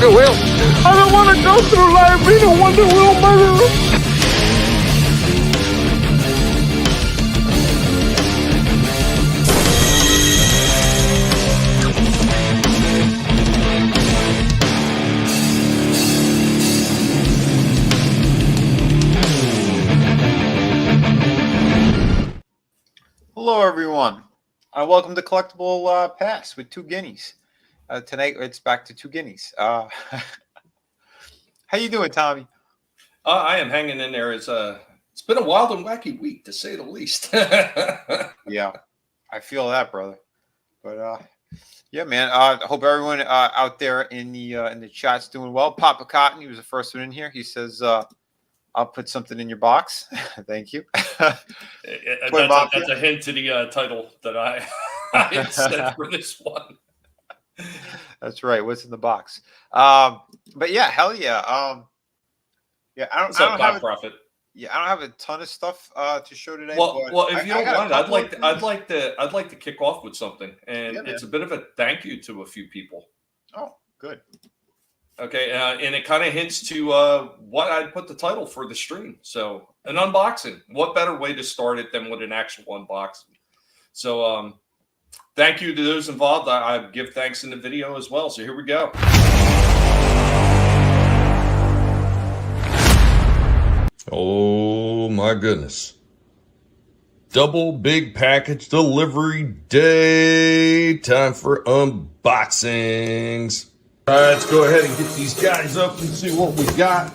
Wonder Wheel. I don't want to go through life being a Wonder Wheel murderer. Hello, everyone. Welcome to Collectable Past with two guineas. Tonight, it's back to two guineas. How you doing, Tommy? I am hanging in there. It's been a wild and wacky week, to say the least. Yeah, I feel that, brother. But yeah, man. I hope everyone out there in the chat's doing well. Papa Cotton, he was the first one in here. He says, "I'll put something in your box." Thank you. That's a hint to the title that I said for this one. That's right. What's in the box? But yeah, hell yeah. Yeah, I don't have Profit. Yeah, I don't have a ton of stuff to show today. Well, if you don't mind, I'd like to kick off with something, and it's a bit of a thank you to a few people. Oh, good. Okay, and it kind of hints to what I'd put the title for the stream. So, an unboxing. What better way to start it than with an actual unboxing? So, thank you to those involved. I give thanks in the video as well. So, here we go. Oh, my goodness. Double big package delivery day. Time for unboxings. All right, let's go ahead and get these guys up and see what we got.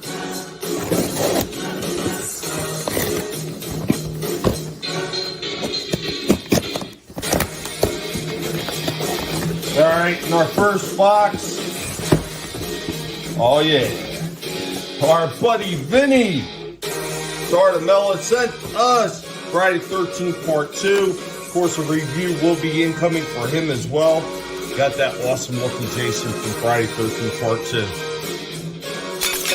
All right, in our first box, oh yeah, our buddy Vinnie Sartamella sent us Friday 13th Part 2. Of course, a review will be incoming for him as well. Got that awesome looking Jason from Friday 13th Part 2.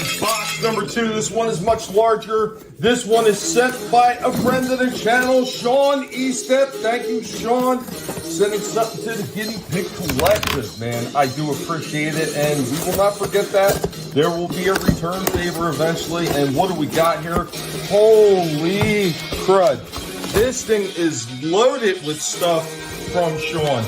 And box number 2, this one is much larger. This one is sent by a friend of the channel, Sean Estep. Thank you, Sean. Sending something to the Guinea Pig Collective, man. I do appreciate it, and we will not forget that. There will be a return favor eventually. And what do we got here? Holy crud. This thing is loaded with stuff from Sean.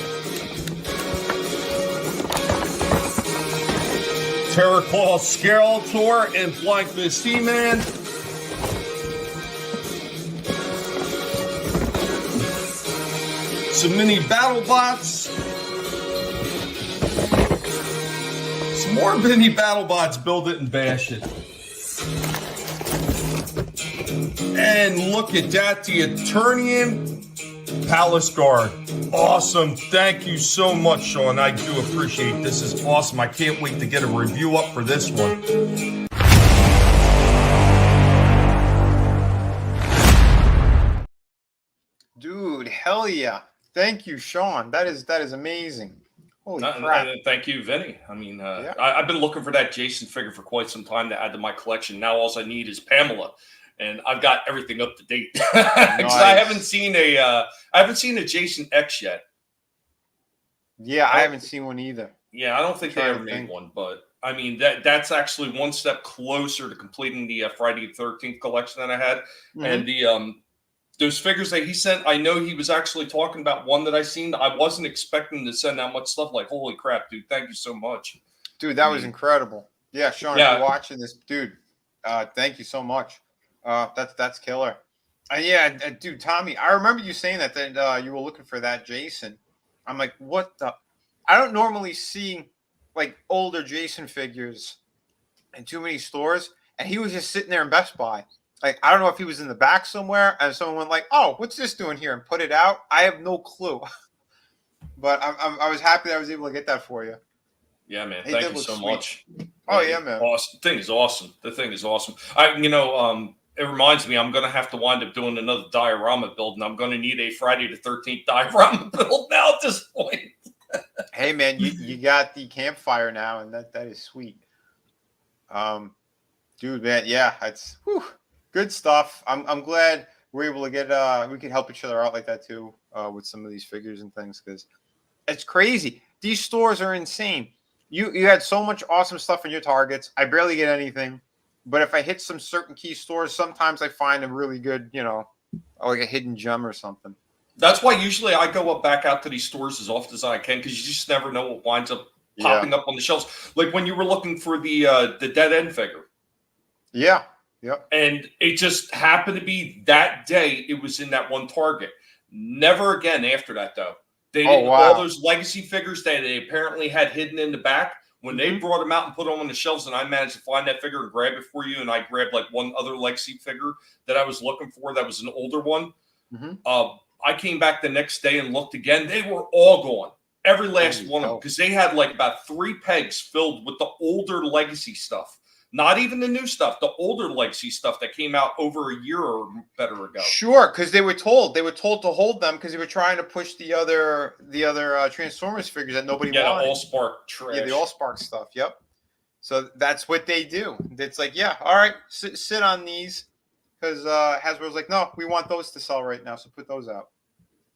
Terraclaw Skeletor and Flying Fist He-Man. Some mini BattleBots. Some more mini BattleBots. Build it and bash it. And look at that, the Eternian Palace Guard. Awesome. Thank you so much, Sean. I do appreciate it. This is awesome. I can't wait to get a review up for this one. Dude, hell yeah. Thank you, Sean. That is amazing. Holy crap. Thank you, Vinnie. I mean, I've been looking for that Jason figure for quite some time to add to my collection. Now all I need is Pamela. And I've got everything up to date. Nice. I haven't seen a Jason X yet. Yeah, I haven't seen one either. Yeah, I don't think they ever made one, but I mean that's actually one step closer to completing the Friday the 13th collection that I had. Mm-hmm. And the those figures that he sent, I know he was actually talking about one that I seen. I wasn't expecting to send that much stuff. Like, holy crap, dude! Thank you so much, dude. That was incredible. Yeah, Sean, if you're watching this, dude. Thank you so much. That's killer. Yeah, dude, Tommy, I remember you saying that you were looking for that Jason. I'm like, what the? I don't normally see like older Jason figures in too many stores, and he was just sitting there in Best Buy. Like, I don't know if he was in the back somewhere, and someone went like, "Oh, what's this doing here?" and put it out. I have no clue, but I was happy that I was able to get that for you. Yeah, man. Thank you so much. Oh yeah, man. Awesome. The thing is awesome. The thing is awesome. It reminds me, I'm going to have to wind up doing another diorama build, and I'm going to need a Friday the 13th diorama build now at this point. Hey, man, you got the campfire now, and that is sweet. Dude, man, yeah, it's good stuff. I'm glad we're able to get we can help each other out like that too with some of these figures and things, because it's crazy. These stores are insane. you had so much awesome stuff in your targets. I barely get anything, but if I hit some certain key stores, sometimes I find a really good, like a hidden gem or something. That's why usually I go back out to these stores as often as I can, because you just never know what winds up popping up on the shelves. Like when you were looking for the Dead End figure. Yeah. Yep. And it just happened to be that day it was in that one Target. Never again after that, though. They didn't, all those legacy figures that they apparently had hidden in the back, when they brought them out and put them on the shelves, and I managed to find that figure and grab it for you, and I grabbed like one other legacy figure that I was looking for that was an older one. I came back the next day and looked again. They were all gone. Every last one of them. Because they had like about 3 pegs filled with the older legacy stuff. Not even the new stuff, the older legacy stuff that came out over a year or better ago. Sure, because they were told to hold them because they were trying to push the other Transformers figures that nobody wanted. Yeah, All-Spark trash. Yeah, the All-Spark stuff. Yep. So that's what they do. It's like, yeah, all right, sit on these, because Hasbro's like, no, we want those to sell right now, so put those out.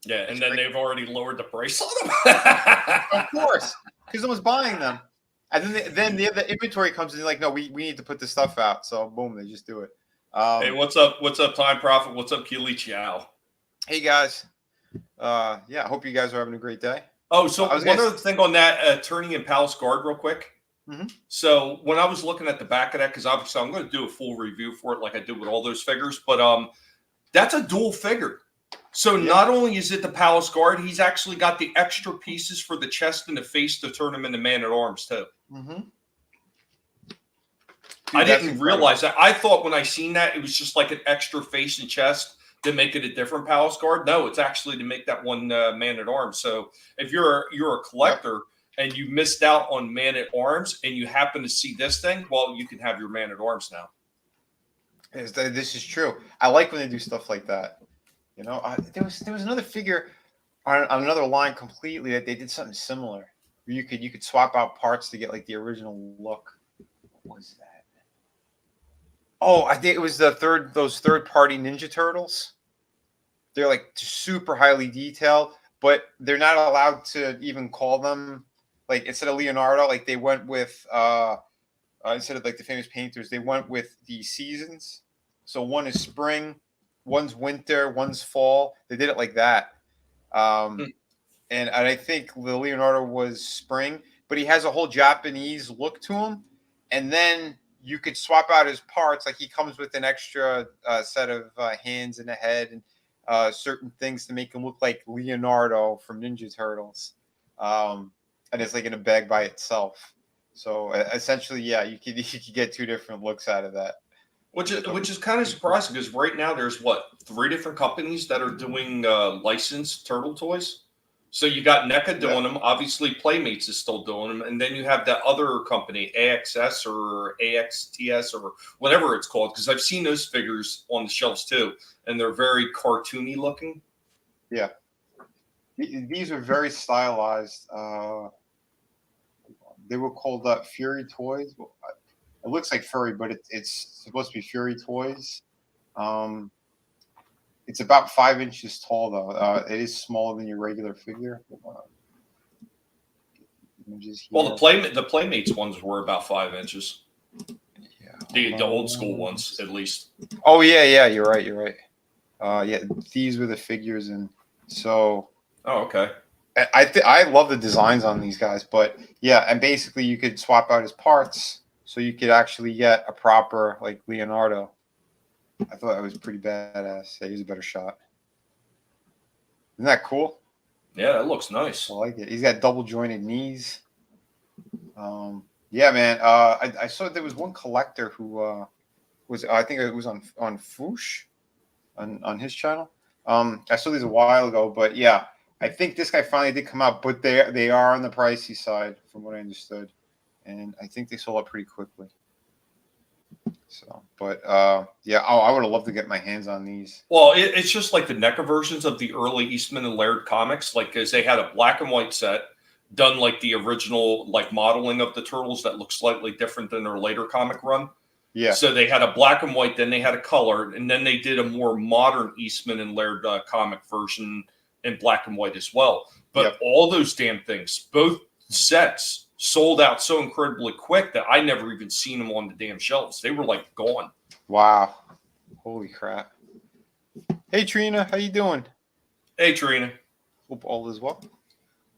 Yeah, and then they've already lowered the price on them. Of course, because no one's buying them. And then the inventory comes in like, no, we need to put this stuff out. So boom, they just do it. Hey, what's up? What's up, Time Prophet? What's up, Keely Chow? Hey guys. I hope you guys are having a great day. Oh, so one other thing on that turning in Palace Guard real quick. So when I was looking at the back of that, because obviously I'm going to do a full review for it like I did with all those figures, but that's a dual figure. So not only is it the Palace Guard, he's actually got the extra pieces for the chest and the face to turn him into Man-at-Arms too. I didn't realize that. I thought when I seen that, it was just like an extra face and chest to make it a different Palace Guard. No, it's actually to make that one Man-at-Arms. So if you're a collector and you missed out on Man-at-Arms and you happen to see this thing, well, you can have your Man-at-Arms now. This is true. I like when they do stuff like that. There was another figure on another line completely that they did something similar. Where you could swap out parts to get like the original look. What was that? Oh, I think it was those third-party Ninja Turtles. They're like super highly detailed, but they're not allowed to even call them, like, instead of Leonardo, like they went with instead of like the famous painters, they went with the seasons. So one is spring, one's winter, one's fall. They did it like that. And I think the Leonardo was spring, but he has a whole Japanese look to him. And then you could swap out his parts. Like he comes with an extra set of hands and a head and certain things to make him look like Leonardo from Ninja Turtles. And it's like in a bag by itself. So essentially, yeah, you could get 2 different looks out of that. Which is kind of surprising because right now there's 3 different companies that are doing licensed turtle toys. So you got NECA doing them. Obviously, Playmates is still doing them, and then you have that other company, AXS or AXTS or whatever it's called. Because I've seen those figures on the shelves too, and they're very cartoony looking. Yeah, these are very stylized. They were called Fury Toys. It looks like furry, but it's supposed to be Fury Toys. It's about 5 inches tall, though. It is smaller than your regular figure. Well, the Playmates ones were about 5 inches. Yeah, the old school ones, at least. Oh yeah, you're right. Yeah, these were the figures, and so. Oh, okay. I love the designs on these guys, but yeah, and basically you could swap out his parts. So you could actually get a proper, like, Leonardo. I thought it was pretty badass. Yeah, he's a better shot. Isn't that cool? Yeah, that looks nice. I like it. He's got double jointed knees. Yeah, man. I saw there was one collector who was, I think it was on Foosh on his channel. I saw these a while ago, but yeah, I think this guy finally did come out, but they are on the pricey side, from what I understood. And I think they sold out pretty quickly. So, but yeah, I would have loved to get my hands on these. Well, it's just like the NECA versions of the early Eastman and Laird comics, like because they had a black and white set done like the original like modeling of the turtles that looks slightly different than their later comic run. Yeah. So they had a black and white, then they had a color, and then they did a more modern Eastman and Laird comic version in black and white as well. But all those damn things, both sets sold out so incredibly quick that I never even seen them on the damn shelves. They were like gone. Wow. Holy crap. Hey, Trina. How you doing? Hey, Trina. Hope all is well.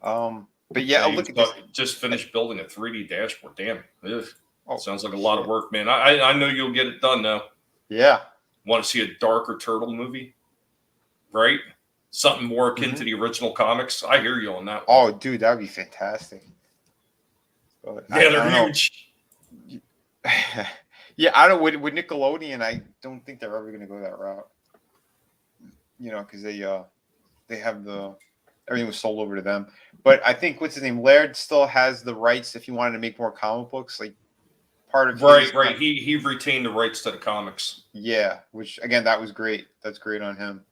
But yeah, look at this. Just finished building a 3D dashboard. Damn. Ugh. Oh, sounds like a lot of work, man. I know you'll get it done, though. Yeah. Want to see a darker turtle movie? Right? Something more akin to the original comics. I hear you on that one. Oh, dude, that'd be fantastic. But yeah, they're huge. Yeah, I don't. With Nickelodeon, I don't think they're ever going to go that route. You know, because they have everything was sold over to them. But I think what's his name, Laird, still has the rights if you wanted to make more comic books, like part of right. He retained the rights to the comics. Yeah, which again, that was great. That's great on him.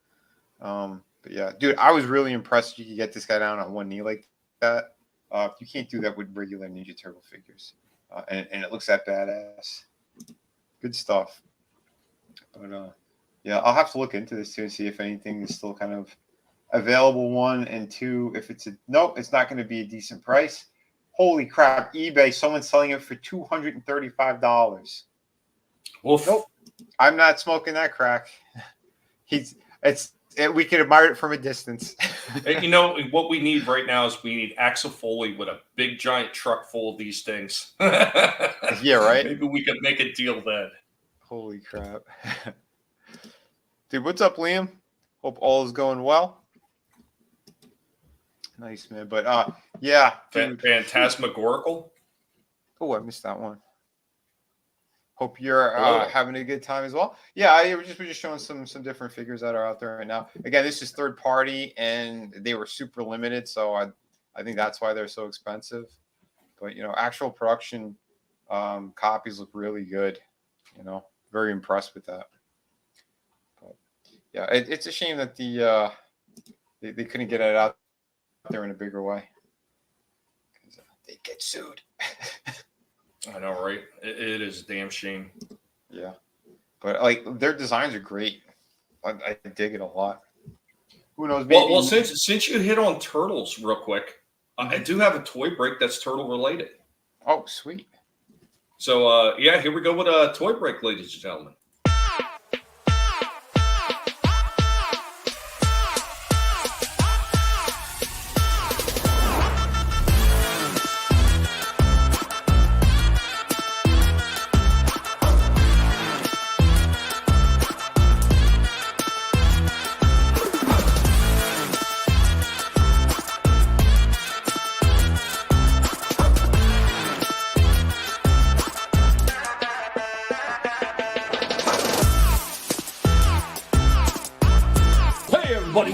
But yeah, dude, I was really impressed you could get this guy down on one knee like that. You can't do that with regular Ninja Turtle figures, and it looks that badass. Good stuff. But yeah, I'll have to look into this too and see if anything is still kind of available. One and two, if it's nope, it's not going to be a decent price. Holy crap! eBay, someone's selling it for $235. Nope, I'm not smoking that crack. We can admire it from a distance. You know, what we need right now is we need Axel Foley with a big giant truck full of these things. Yeah, right? Maybe we can make a deal then. Holy crap. Dude, what's up, Liam? Hope all is going well. Nice, man. But, yeah. Phantasmagorical? Oh, I missed that one. Hope you're having a good time as well. Yeah, we're just showing some different figures that are out there right now. Again, this is third party, and they were super limited, so I think that's why they're so expensive. But you know, actual production copies look really good. You know, very impressed with that. But yeah, it's a shame that they couldn't get it out there in a bigger way. They get sued. I know, right? It is a damn shame. Yeah. But, like, their designs are great. I dig it a lot. Who knows? Maybe... Well, since you hit on turtles real quick, I do have a toy break that's turtle related. Oh, sweet. So, yeah, here we go with a toy break, ladies and gentlemen.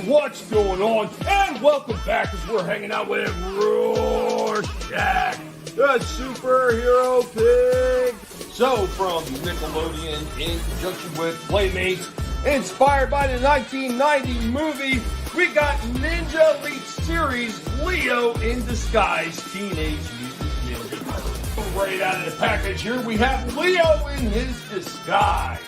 What's going on? And welcome back as we're hanging out with Rorschach, the superhero pig. So, from Nickelodeon in conjunction with Playmates, inspired by the 1990 movie, we got Ninja Elite Series Leo in Disguise Teenage Mutant Ninja Turtles. Right out of the package here, we have Leo in his disguise.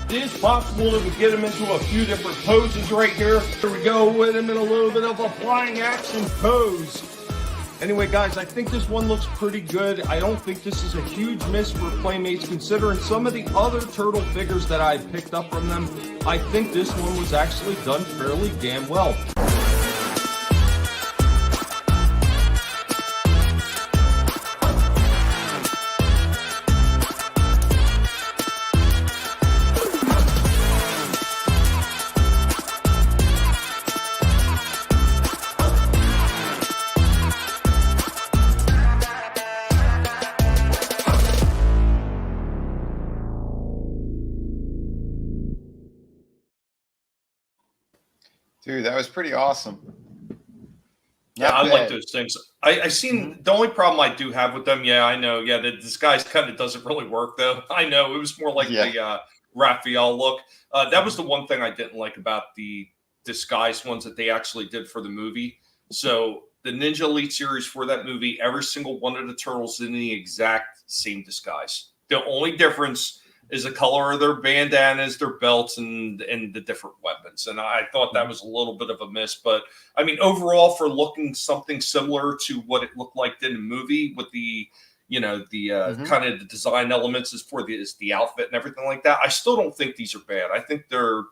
It is possible that we get him into a few different poses right here. Here we go with him in a little bit of a flying action pose. Anyway, guys, I think this one looks pretty good. I don't think this is a huge miss for Playmates considering some of the other turtle figures that I picked up from them. I think this one was actually done fairly damn well. Dude, that was pretty awesome. Yeah, I like those things. I seen the only problem I do have with them. Yeah, I know. Yeah, the disguise kind of doesn't really work though. I know it was more like the Raphael look. That was the one thing I didn't like about the disguise ones that they actually did for the movie. So the Ninja Elite series for that movie, every single one of the turtles in the exact same disguise. The only difference is the color of their bandanas, their belts, and the different weapons. And I thought that was a little bit of a miss. But I mean, overall, for looking something similar to what it looked like in the movie, with the kind of the design elements is the outfit and everything like that, I still don't think these are bad. I think they're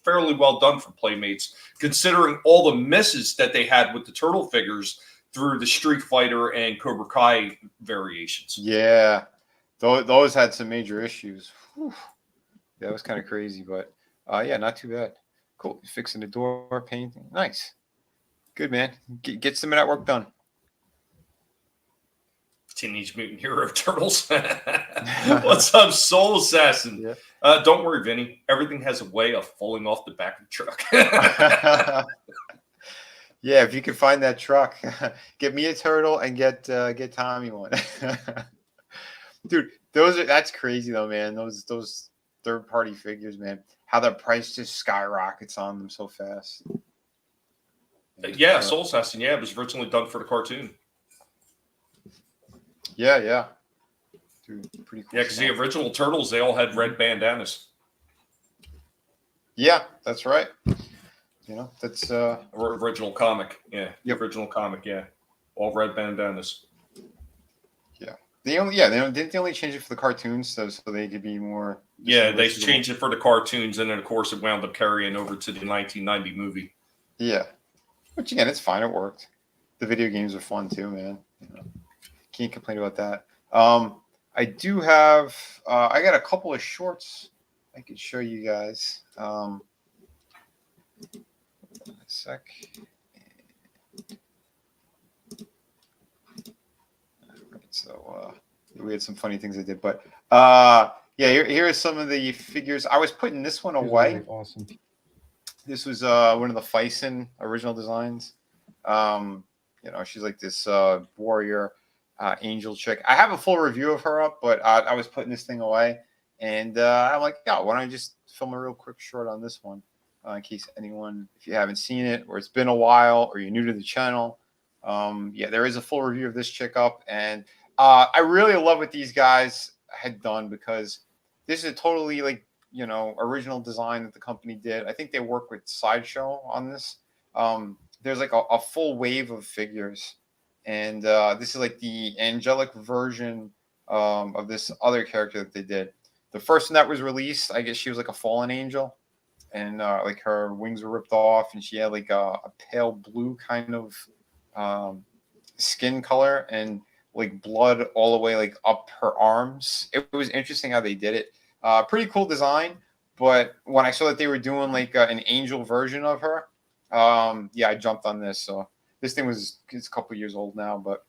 fairly well done for Playmates, considering all the misses that they had with the Turtle figures through the Street Fighter and Cobra Kai variations. Yeah, those had some major issues. Whew. That was kind of crazy, but yeah, not too bad. Cool. Fixing the door, painting. Nice. Good, man. Get some of that work done. Teenage Mutant Hero Turtles. What's up, Soul Assassin? Yeah. Don't worry, Vinny. Everything has a way of falling off the back of the truck. Yeah, if you can find that truck, get me a turtle and get Tommy one. Dude, that's crazy though, man. Those third-party figures, man. How the price just skyrockets on them so fast. Yeah, Soul Assassin. Yeah, it was originally done for the cartoon. Yeah. Dude, pretty cool. Yeah, because the original Turtles, they all had red bandanas. Yeah, that's right. That's original comic. Yeah, yep. The original comic. Yeah, all red bandanas. Yeah, they only change it for the cartoons, so they could be more. Yeah, they changed it for the cartoons, and then of course it wound up carrying over to the 1990 movie. Yeah, which again, it's fine. It worked. The video games are fun too, man. Can't complain about that. I do have. I got a couple of shorts I could show you guys. A sec. Right, so we had some funny things I did, but yeah, here are some of the figures. I was putting this one away. Really awesome. This was one of the Fison original designs. She's like this warrior angel chick. I have a full review of her up, but I was putting this thing away, and I'm like, yeah, why don't I just film a real quick short on this one? In case anyone, if you haven't seen it, or it's been a while, or you're new to the channel, yeah, there is a full review of this chick up, and I really love what these guys had done, because this is a totally original design that the company did. I think they work with Sideshow on this. There's like a full wave of figures, and this is like the angelic version of this other character that they did. The first one that was released, I guess she was like a fallen angel. And like her wings were ripped off, and she had like a pale blue kind of skin color, and like blood all the way like up her arms. It was interesting how they did it. Pretty cool design. But when I saw that they were doing like an angel version of her, yeah, I jumped on this. So this thing it's a couple years old now, but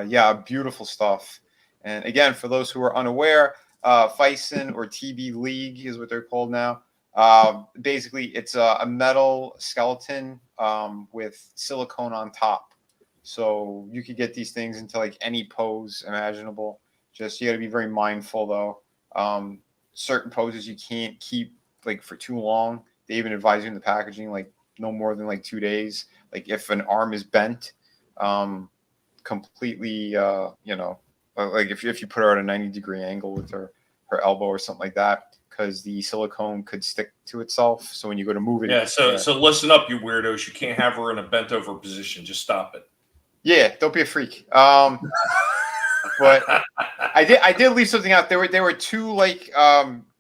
yeah, beautiful stuff. And again, for those who are unaware, Fison or TB League is what they're called now. Basically, it's a metal skeleton with silicone on top, so you could get these things into like any pose imaginable. Just you got to be very mindful though. Certain poses you can't keep like for too long. They even advise you in the packaging like no more than like 2 days. Like if an arm is bent completely, like if you put her at a 90-degree angle with her elbow or something like that, because the silicone could stick to itself. So when you go to move it, so listen up, you weirdos. You can't have her in a bent over position. Just stop it. Yeah, don't be a freak. But I did leave something out. There were two like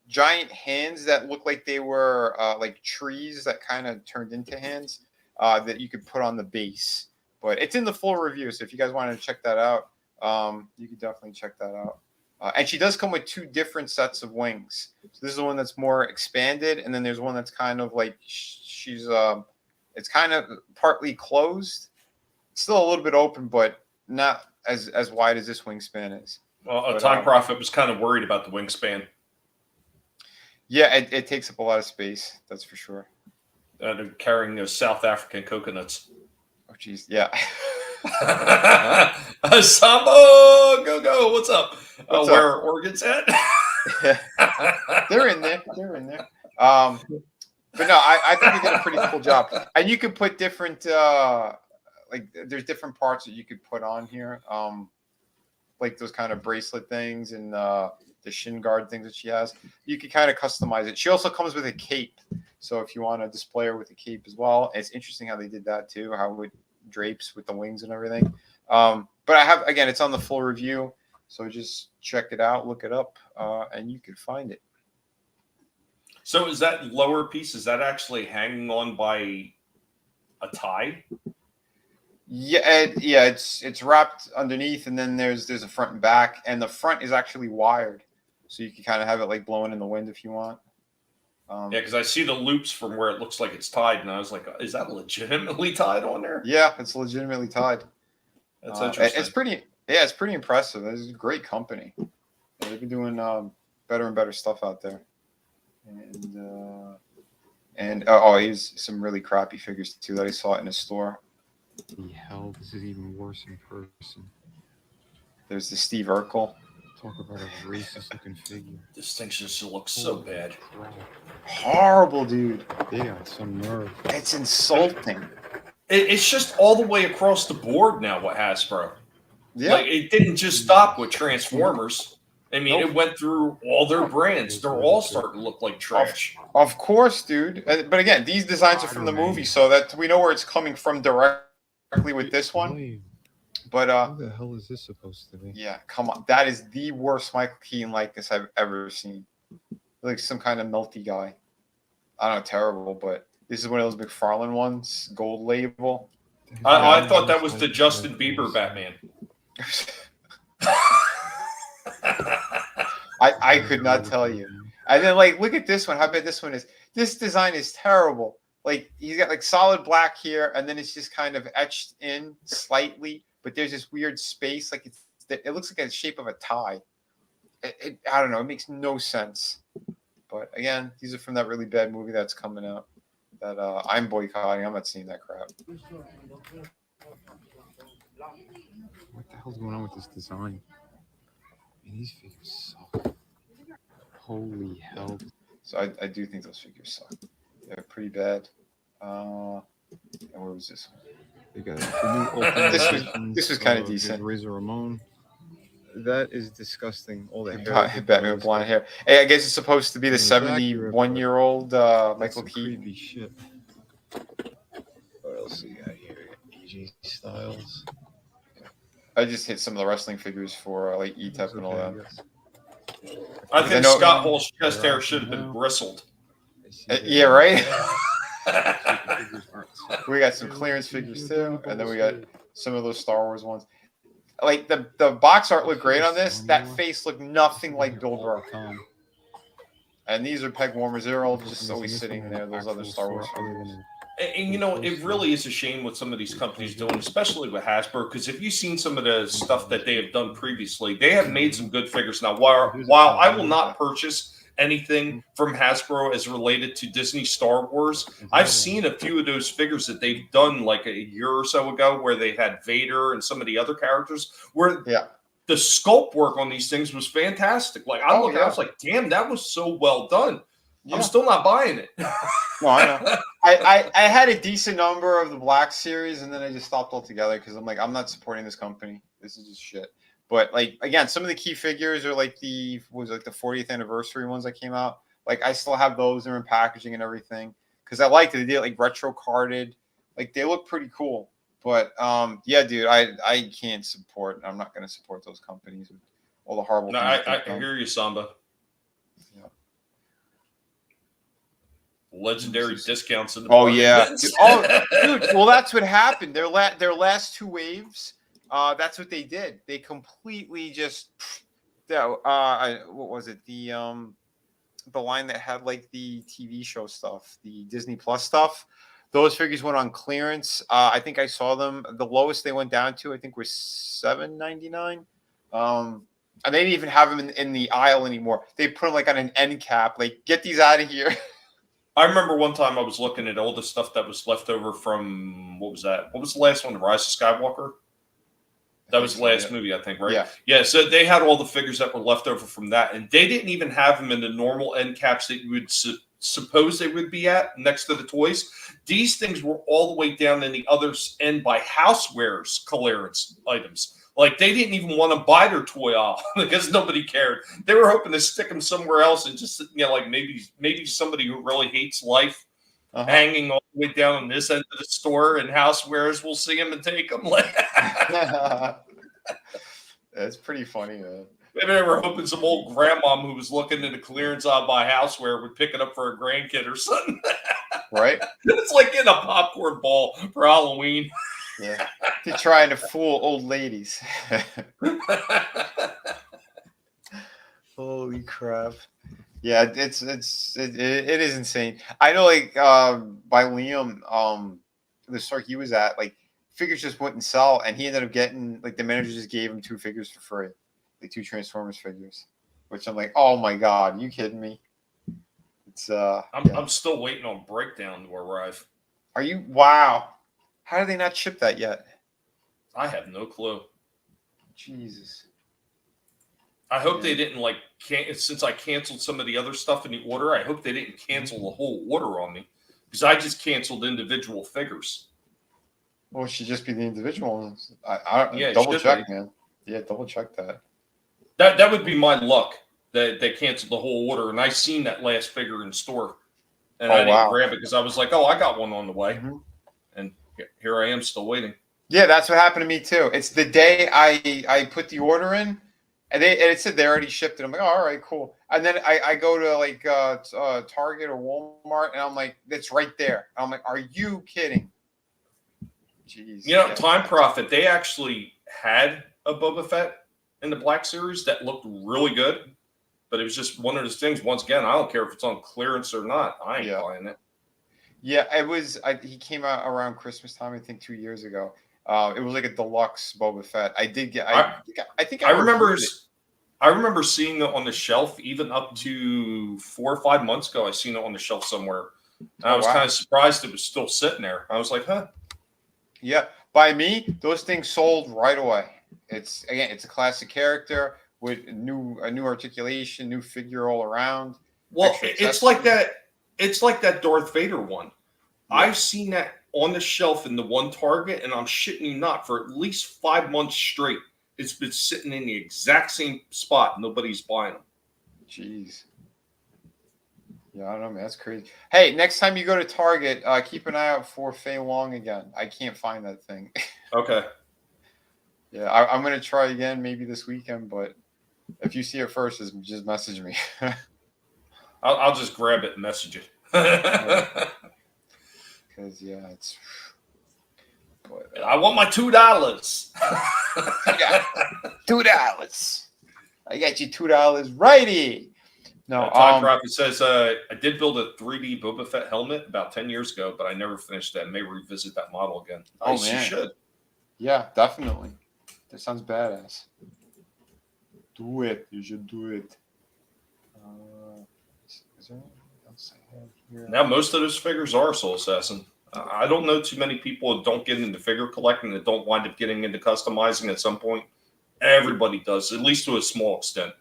giant hands that looked like they were like trees that kind of turned into hands that you could put on the base. But it's in the full review, so if you guys wanted to check that out, you could definitely check that out. And she does come with two different sets of wings. So this is the one that's more expanded, and then there's one that's kind of like she's it's kind of partly closed. It's still a little bit open, but not as wide as this wingspan is. Well, Time Prophet was kind of worried about the wingspan. Yeah, it takes up a lot of space. That's for sure. They're carrying those South African coconuts. Oh, geez, yeah. Sambo, go! What's up? Where are organs at? They're in there. But no, I think they did a pretty cool job. And you could put different, like there's different parts that you could put on here, like those kind of bracelet things, and shin guard things that she has. You can kind of customize it. She also comes with a cape. So if you want to display her with a cape as well, it's interesting how they did that too, how it drapes with the wings and everything. But I have, again, it's on the full review. So just check it out, look it up, and you can find it. So is that lower piece, is that actually hanging on by a tie? Yeah, it's wrapped underneath, and then there's a front and back, and the front is actually wired, so you can kind of have it like blowing in the wind if you want. Yeah, because I see the loops from where it looks like it's tied, and I was like, is that legitimately tied on there? Yeah, it's legitimately tied. That's interesting. It's pretty impressive. It's a great company. They've been doing better and better stuff out there. And here's some really crappy figures too that I saw in a store. The hell, this is even worse in person. There's the Steve Urkel. Talk about a racist looking figure. This thing just looks so bad. Crap. Horrible, dude. They got some nerve. It's insulting. It's just all the way across the board now with Hasbro. Yeah. Like, it didn't just stop with Transformers. I mean, It went through all their brands. They're all starting to look like trash. Of course, dude. But again, these designs are from the movie, so that we know where it's coming from directly with this one. But who the hell is this supposed to be? Yeah, come on. That is the worst Michael Keaton likeness I've ever seen. Like some kind of melty guy. I don't know, terrible, but this is one of those McFarlane ones, gold label. I thought that was the Justin Bieber Batman. I could not tell you. And then, like, look at this one. How bad this one is. This design is terrible. Like, he's got, like, solid black here, and then it's just kind of etched in slightly, but there's this weird space. Like, it looks like the shape of a tie. I don't know. It makes no sense. But, again, these are from that really bad movie that's coming out that I'm boycotting. I'm not seeing that crap. What the hell's going on with this design? I mean, these figures suck. Holy hell. So I do think those figures suck. They're pretty bad. And where was this one? They got the new this was kind of decent. Razor Ramon. That is disgusting. All that hair. Batman with blonde hair. Hey, I guess it's supposed to be the 71-year-old Michael Keaton. Creepy shit. What else we got here? AJ Styles. I just hit some of the wrestling figures for like E-Tep and all that. I think Scott Hall's chest hair should have been bristled. Yeah, right? We got some clearance figures too, and then we got some of those Star Wars ones. Like the box art looked great on this. That face looked nothing like Goldberg. And these are peg warmers. They're all just always sitting there. Those other Star Wars figures. And you know, it really is a shame what some of these companies doing, especially with Hasbro, because if you've seen some of the stuff that they have done previously, they have made some good figures. Now, while I will not purchase anything from Hasbro as related to Disney Star Wars, I've seen a few of those figures that they've done like a year or so ago where they had Vader and some of the other characters where the sculpt work on these things was fantastic. Like I was like, damn, that was so well done. Yeah. I'm still not buying it. No, I know. I had a decent number of the Black Series, and then I just stopped altogether because I'm like, I'm not supporting this company. This is just shit. But like again, some of the key figures are like the 40th anniversary ones that came out. Like I still have those. They're in packaging and everything because I liked it. They did like retro carded. Like they look pretty cool. But yeah, dude, I can't support. I'm not going to support those companies with all the horrible. No, I hear you, Samba. Yeah. Legendary discounts in the dude. Well, that's what happened. Their last two waves. That's what they did. They completely just. What was it? The line that had like the TV show stuff, the Disney Plus stuff. Those figures went on clearance. I think I saw them. The lowest they went down to, I think, was $7.99. And they didn't even have them in the aisle anymore. They put them like on an end cap. Like, get these out of here. I remember one time I was looking at all the stuff that was left over from, what was that? What was the last one? The Rise of Skywalker? That was the last movie, I think, right? Yeah. Yeah, so they had all the figures that were left over from that, and they didn't even have them in the normal end caps that you would suppose they would be at next to the toys. These things were all the way down in the other end by housewares clearance items. Like, they didn't even want to buy their toy off because nobody cared. They were hoping to stick them somewhere else and just, like maybe somebody who really hates life hanging all the way down on this end of the store and housewares will see them and take them. That's pretty funny, man. Maybe they were hoping some old grandmom who was looking in the clearance aisle by houseware would pick it up for a grandkid or something. Right? It's like getting a popcorn ball for Halloween. Yeah. They're trying to fool old ladies. Holy crap. Yeah, it is insane. I know, like, by Liam, the store he was at, like, figures just wouldn't sell, and he ended up getting, like, the manager just gave him 2 figures for free. Like 2 Transformers figures. Which I'm like, oh my god, are you kidding me? It's I'm still waiting on Breakdown to arrive. Are you? Wow. How did they not ship that yet? I have no clue. Jesus. I hope they didn't, like, since I canceled some of the other stuff in the order, I hope they didn't cancel the whole order on me. Because I just canceled individual figures. Well, it should just be the individual ones. I double check, man. Yeah, double check that. That would be my luck that they canceled the whole order. And I seen that last figure in store. And I didn't grab it because I was like, oh, I got one on the way. Mm-hmm. And here I am still waiting. Yeah, that's what happened to me too. It's the day I put the order in, and it said they already shipped it. I'm like, oh, all right, cool. And then I go to, like, Target or Walmart, and I'm like, it's right there. And I'm like, are you kidding? Jeez. You know, Time Prophet, they actually had a Boba Fett in the Black Series that looked really good, but it was just one of those things. Once again, I don't care if it's on clearance or not. I ain't buying it. Yeah, it was. He came out around Christmas time, I think 2 years ago. It was like a deluxe Boba Fett. I did get. I think I remember. I remember seeing it on the shelf even up to 4 or 5 months ago. I seen it on the shelf somewhere. And I was kind of surprised it was still sitting there. I was like, huh. Yeah, by me, those things sold right away. It's a classic character with a new articulation, new figure all around. Well, it's like that. It's like that Darth Vader one. Yeah. I've seen that on the shelf in the one Target, and I'm shitting you not, for at least 5 months straight. It's been sitting in the exact same spot. Nobody's buying them. Jeez. Yeah, I don't know, man. That's crazy. Hey, next time you go to Target, keep an eye out for Fei Long again. I can't find that thing. Okay. Yeah, I'm going to try again maybe this weekend, but if you see it first, just message me. I'll just grab it and message it. Because, yeah, it's... But, I want my $2. Yeah, $2. I got you $2 righty. No, Time Prophet says, I did build a 3D Boba Fett helmet about 10 years ago, but I never finished that. I may revisit that model again. Oh, man. You should. Yeah, definitely. That sounds badass. Do it. You should do it. Is there anything else I have here? Now, most of those figures are Soul Assassin. I don't know too many people that don't get into figure collecting that don't wind up getting into customizing at some point. Everybody does, at least to a small extent.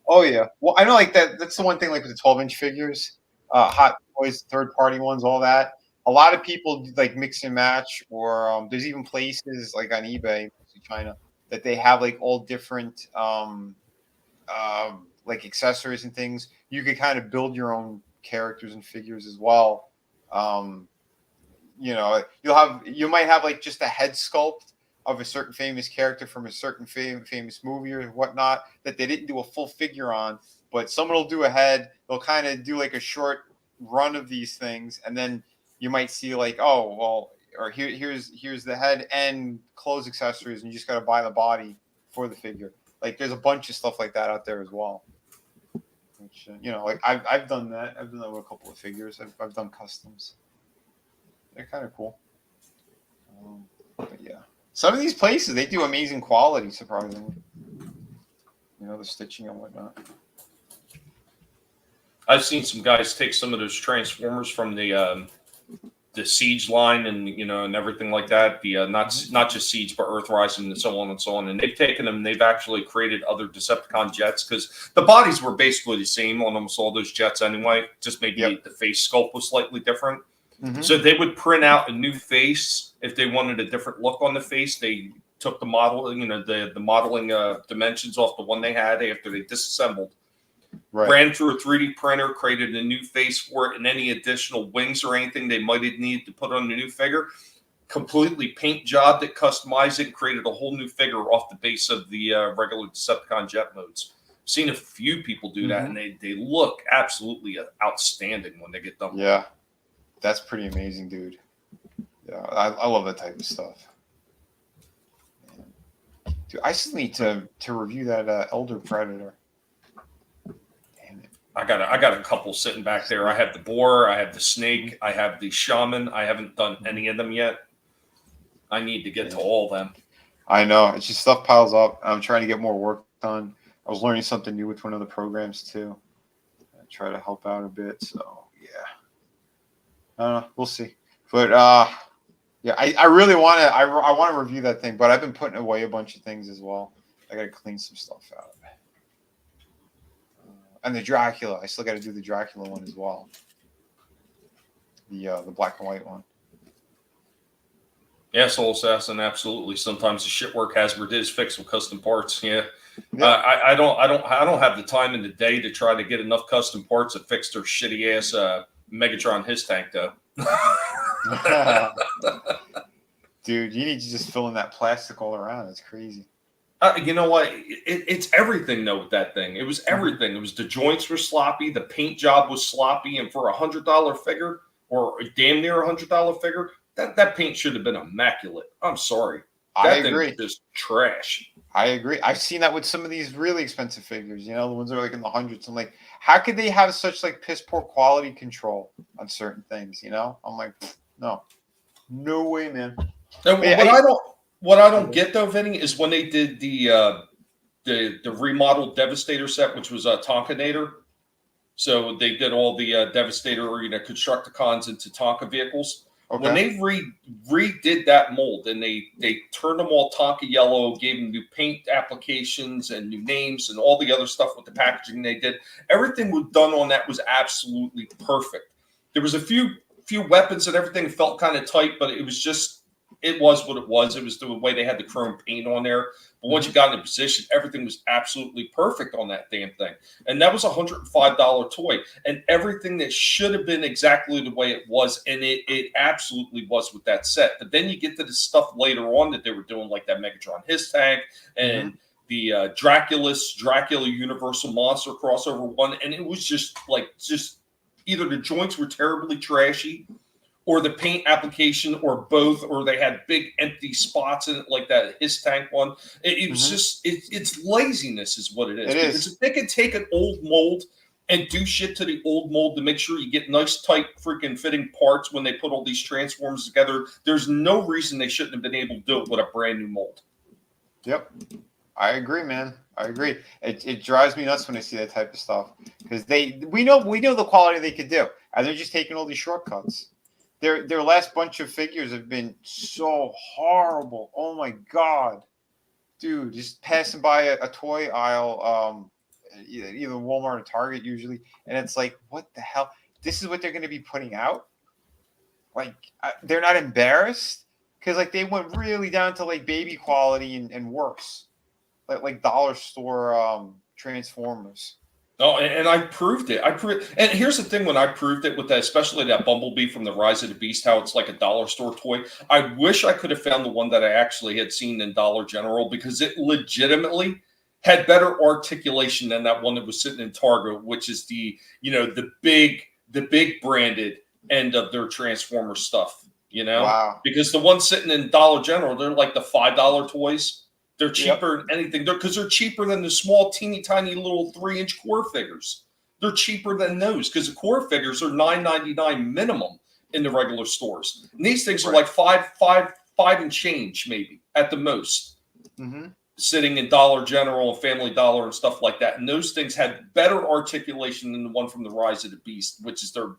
Oh, yeah. Well, I know, like, that's the one thing, like, with the 12-inch figures, Hot Toys, third-party ones, all that. A lot of people, like, mix and match, or there's even places, like, on eBay, China, that they have, like, all different, like, accessories and things. You could kind of build your own characters and figures as well. You know, you might have, like, just a head sculpt of a certain famous character from a certain famous movie or whatnot that they didn't do a full figure on, but someone will do a head. They'll kind of do, like, a short run of these things, and then you might see, like, oh, well, or here's the head and clothes accessories, and you just got to buy the body for the figure. Like, there's a bunch of stuff like that out there as well. Which, you know, like, I've done that. I've done that with a couple of figures. I've done customs. They're kind of cool. But yeah, some of these places, they do amazing quality, surprisingly. You know, the stitching and whatnot. I've seen some guys take some of those Transformers from the Siege line and, you know, and everything like that. The not just Siege, but Earthrise and so on and so on. And they've taken them and they've actually created other Decepticon jets, because the bodies were basically the same on almost all those jets anyway. Just maybe the face sculpt was slightly different. Mm-hmm. So they would print out a new face if they wanted a different look on the face. They took the model, the modeling dimensions off the one they had after they disassembled. Right. Ran through a 3D printer, created a new face for it, and any additional wings or anything they might have needed to put on the new figure. Completely paint jobbed it, customized it, created a whole new figure off the base of the regular Decepticon jet modes. Seen a few people do that, and they look absolutely outstanding when they get done. Yeah, that's pretty amazing, dude. Yeah, I love that type of stuff. Dude, I still need to review that Elder Predator. Damn it. I got a couple sitting back there. I have the boar, I have the snake, I have the shaman. I haven't done any of them yet. I need to get to all of them. I know. It's just stuff piles up. I'm trying to get more work done. I was learning something new with one of the programs too. I try to help out a bit. So yeah, we'll see. But yeah, I really want to. I want to review that thing, but I've been putting away a bunch of things as well. I got to clean some stuff out. And the Dracula, I still got to do the Dracula one as well. The black and white one. Yeah, Soul Assassin, absolutely. Sometimes the shit work Hasbro did is fixed with custom parts. Yeah. I don't have the time in the day to try to get enough custom parts to fix their shitty ass Megatron his tank though. Dude, you need to just fill in that plastic all around. It's crazy. You know what? It's everything though with that thing. It was everything. It was the joints were sloppy, the paint job was sloppy, and for $100 figure or damn near $100 figure, that paint should have been immaculate. I'm sorry. I agree. Thing was just trash. I agree. I've seen that with some of these really expensive figures, the ones that are like in the hundreds. I'm like, how could they have such like piss poor quality control on certain things? I'm like, no way, man. What I don't get though, Vinny, is when they did the remodeled Devastator set, which was a Tonkanator. So they did all the Devastator Constructicons into Tonka vehicles. Okay. When they redid that mold and they turned them all Tonka yellow, gave them new paint applications and new names and all the other stuff with the packaging they did, everything was done on that was absolutely perfect. There was a few weapons and everything felt kind of tight, but it was what it was. It was the way they had the chrome paint on there. But once you got in position, everything was absolutely perfect on that damn thing. And that was a $105 toy. And everything that should have been exactly the way it was. And it absolutely was with that set. But then you get to the stuff later on that they were doing, like that Megatron his tank and the Dracula Universal Monster crossover one. And it was just either the joints were terribly trashy, or the paint application, or both, or they had big empty spots in it, like that his tank one. It was just, it's laziness is what it is. Because if they could take an old mold and do shit to the old mold to make sure you get nice, tight, freaking fitting parts when they put all these transformers together, there's no reason they shouldn't have been able to do it with a brand new mold. Yep. I agree, man. I agree. It drives me nuts when I see that type of stuff, because we know the quality they could do, and they're just taking all these shortcuts. Their last bunch of figures have been so horrible. Oh my god, dude! Just passing by a toy aisle, either Walmart or Target usually, and it's like, what the hell? This is what they're going to be putting out? Like, they're not embarrassed, because like they went really down to like baby quality and worse, like dollar store Transformers. Oh, and I proved it. And here's the thing: when I proved it with that, especially that Bumblebee from the Rise of the Beast, how it's like a dollar store toy. I wish I could have found the one that I actually had seen in Dollar General, because it legitimately had better articulation than that one that was sitting in Target, which is the big branded end of their Transformer stuff. Wow. Because the ones sitting in Dollar General, they're like the $5 toys. They're cheaper than anything. Because they're cheaper than the small, teeny, tiny little 3-inch core figures. They're cheaper than those, because the core figures are $9.99 minimum in the regular stores. And these things are like five and change, maybe at the most, sitting in Dollar General and Family Dollar and stuff like that. And those things had better articulation than the one from the Rise of the Beast, which is their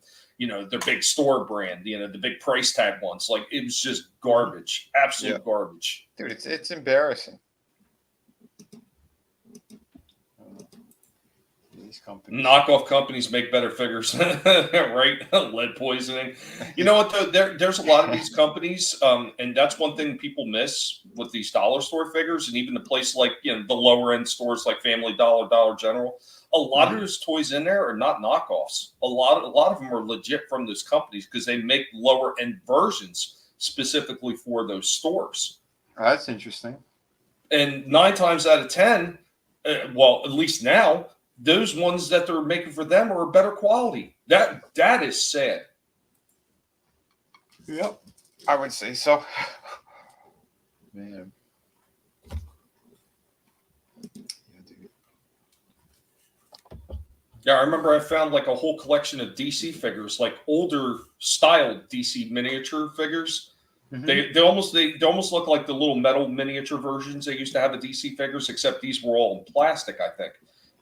big store brand, the big price tag ones. Like, it was just garbage, absolute garbage. Dude, it's embarrassing. these companies. Knockoff companies make better figures, right? Lead poisoning. You know what, though? There's a lot of these companies, and that's one thing people miss with these dollar store figures, and even the place like, you know, the lower end stores like Family Dollar, Dollar General. A lot of those toys in there are not knockoffs. A lot of them are legit from those companies because they make lower end versions specifically for those stores. Oh, that's interesting. And 9 times out of 10, well, at least now, those ones that they're making for them are better quality. That is sad. Yep, I would say so. Man. Yeah, I remember I found like a whole collection of DC figures, like older styled DC miniature figures. Mm-hmm. They almost look like the little metal miniature versions they used to have of DC figures, except these were all in plastic, I think.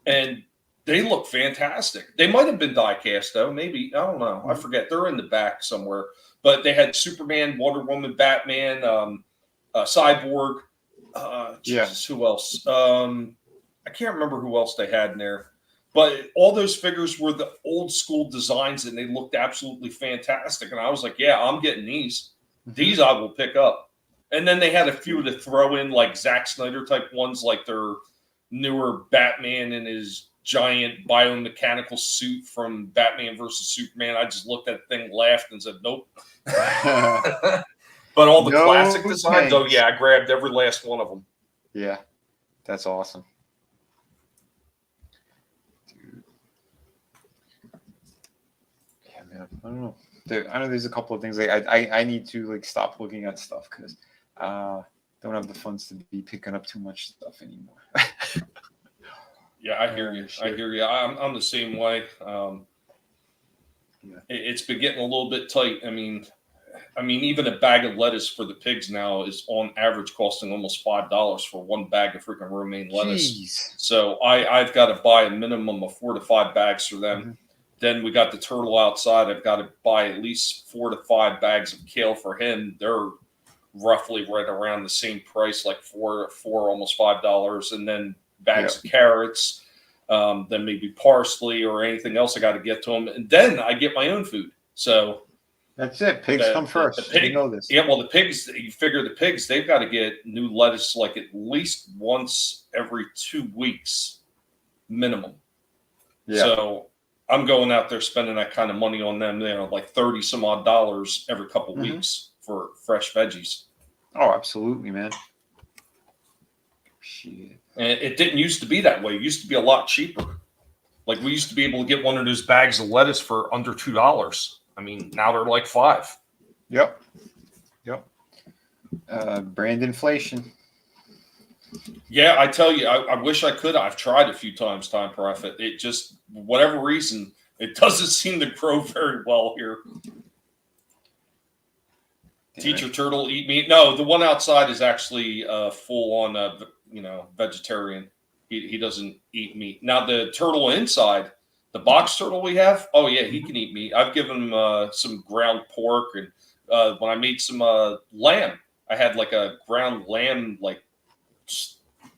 And they look fantastic. They might have been die cast though, maybe. I don't know. I forget. They're in the back somewhere. But they had Superman, Wonder Woman, Batman, Cyborg. Jesus, who else? I can't remember who else they had in there. But all those figures were the old school designs, and they looked absolutely fantastic. And I was like, yeah, I'm getting these. These I will pick up. And then they had a few to throw in, like Zack Snyder type ones, like their newer Batman in his giant biomechanical suit from Batman versus Superman. I just looked at the thing, laughed, and said, nope. But all the classic designs, oh yeah, I grabbed every last one of them. Yeah, that's awesome. Dude. Yeah, man, I don't know. I know there's a couple of things I need to like stop looking at stuff because don't have the funds to be picking up too much stuff anymore. Yeah, I hear you. I hear you. I'm the same way. It's been getting a little bit tight. I mean, even a bag of lettuce for the pigs now is on average costing almost $5 for one bag of freaking romaine lettuce. Jeez. So I've got to buy a minimum of 4 to 5 bags for them. Mm-hmm. Then we got the turtle outside. I've got to buy at least 4 to 5 bags of kale for him. They're roughly right around the same price, like four, almost $5. And then bags of carrots, then maybe parsley or anything else I got to get to him. And then I get my own food. So that's it. Pigs come first. You know this. Yeah, well, the pigs, you figure the pigs, they've got to get new lettuce like at least once every 2 weeks minimum. Yeah. So I'm going out there spending that kind of money on them, you know, like $30 some odd every couple weeks for fresh veggies. Oh, absolutely, man. Shit. And it didn't used to be that way. It used to be a lot cheaper. Like we used to be able to get one of those bags of lettuce for under $2. I mean, now they're like $5. Yep. Brand inflation. Yeah, I tell you, I wish I could. I've tried a few times, Time Prophet. It just, whatever reason, it doesn't seem to grow very well here. Teacher turtle eat meat. No, the one outside is actually full on, vegetarian. He doesn't eat meat. Now the turtle inside, the box turtle we have, oh yeah, he can eat meat. I've given him some ground pork, and when I made some lamb, I had like a ground lamb like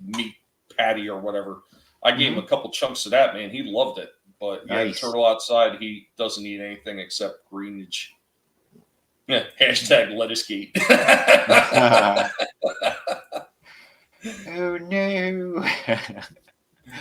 meat patty or whatever. I gave him a couple chunks of that, man. He loved it. But yeah, nice. The turtle outside, he doesn't eat anything except greenage. Yeah, hashtag lettucegate. Oh no.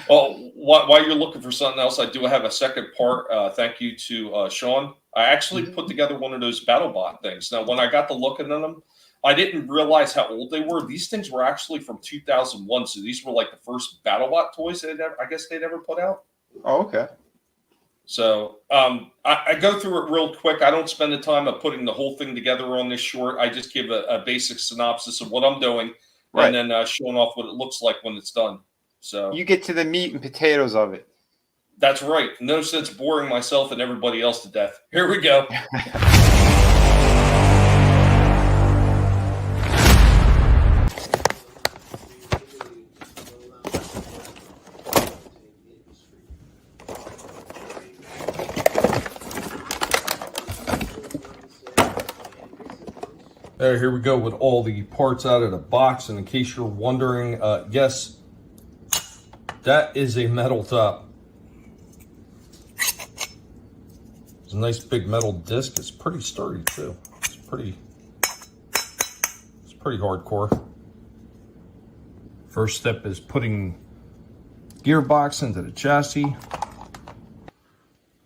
Well, while you're looking for something else, I do have a second part. Thank you to Sean. I actually put together one of those BattleBot things. Now, when I got to looking at them, I didn't realize how old they were. These things were actually from 2001, so these were like the first BattleBot toys they'd ever put out. Oh, okay. So I go through it real quick. I don't spend the time of putting the whole thing together on this short. I just give a basic synopsis of what I'm doing, right, and then showing off what it looks like when it's done. So you get to the meat and potatoes of it. That's right. No sense boring myself and everybody else to death. Here we go. Here we go with all the parts out of the box. And in case you're wondering, yes, that is a metal top. It's a nice big metal disc. It's pretty sturdy too. It's pretty hardcore. First step is putting gearbox into the chassis.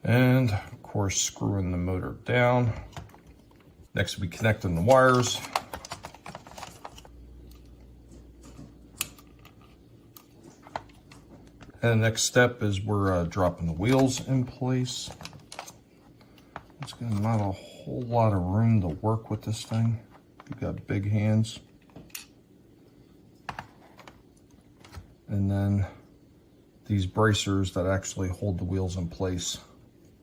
And of course, screwing the motor down. Next, we connecting the wires. And the next step is we're dropping the wheels in place. It's not a whole lot of room to work with this thing. You've got big hands. And then these bracers that actually hold the wheels in place.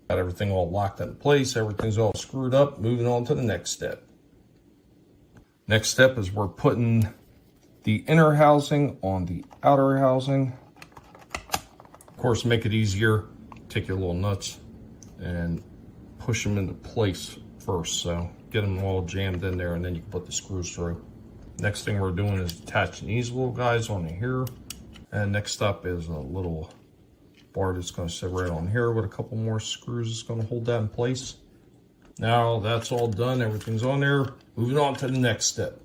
Got everything all locked in place. Everything's all screwed up. Moving on to the next step. Next step is we're putting the inner housing on the outer housing. Of course, make it easier. Take your little nuts and push them into place first. So get them all jammed in there and then you can put the screws through. Next thing we're doing is attaching these little guys on here. And next up is a little bar that's going to sit right on here with a couple more screws that's going to hold that in place. Now that's all done. Everything's on there. Moving on to the next step.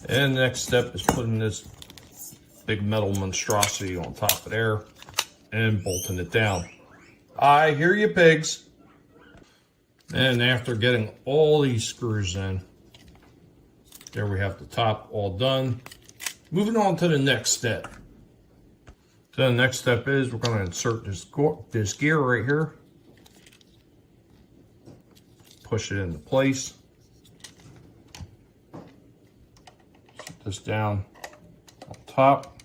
And the next step is putting this big metal monstrosity on top of there and bolting it down. I hear you, pigs. And after getting all these screws in, there we have the top all done. Moving on to the next step. So the next step is we're going to insert this gear right here. Push it into place. Set this down on top.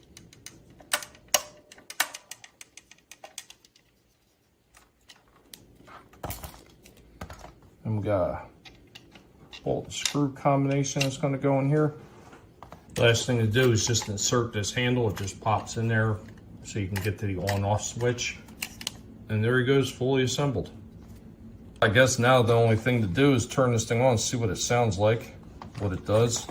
And we got a bolt and screw combination that's going to go in here. Last thing to do is just insert this handle. It just pops in there so you can get to the on-off switch. And there he goes, fully assembled. I guess now the only thing to do is turn this thing on and see what it sounds like, what it does.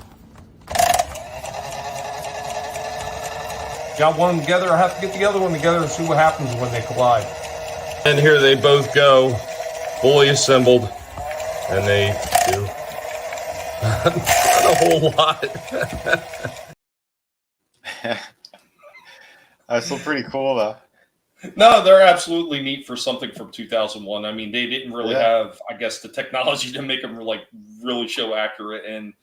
Got one together, I have to get the other one together and see what happens when they collide. And here they both go, fully assembled, and they do not a whole lot. That's still pretty cool though. No, they're absolutely neat for something from 2001. I mean, they didn't really have, I guess, the technology to make them like really show accurate. And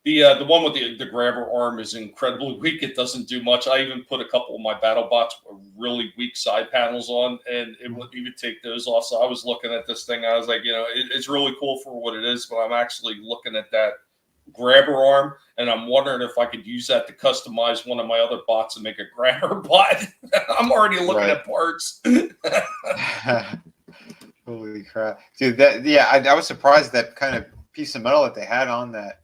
the one with the grabber arm is incredibly weak. It doesn't do much. I even put a couple of my BattleBots with really weak side panels on, and it wouldn't even take those off. So I was looking at this thing. I was like, you know, it's really cool for what it is, but I'm actually looking at that grabber arm, and I'm wondering if I could use that to customize one of my other bots and make a grabber bot. I'm already looking at parts. Holy crap, dude! I was surprised that kind of piece of metal that they had on that.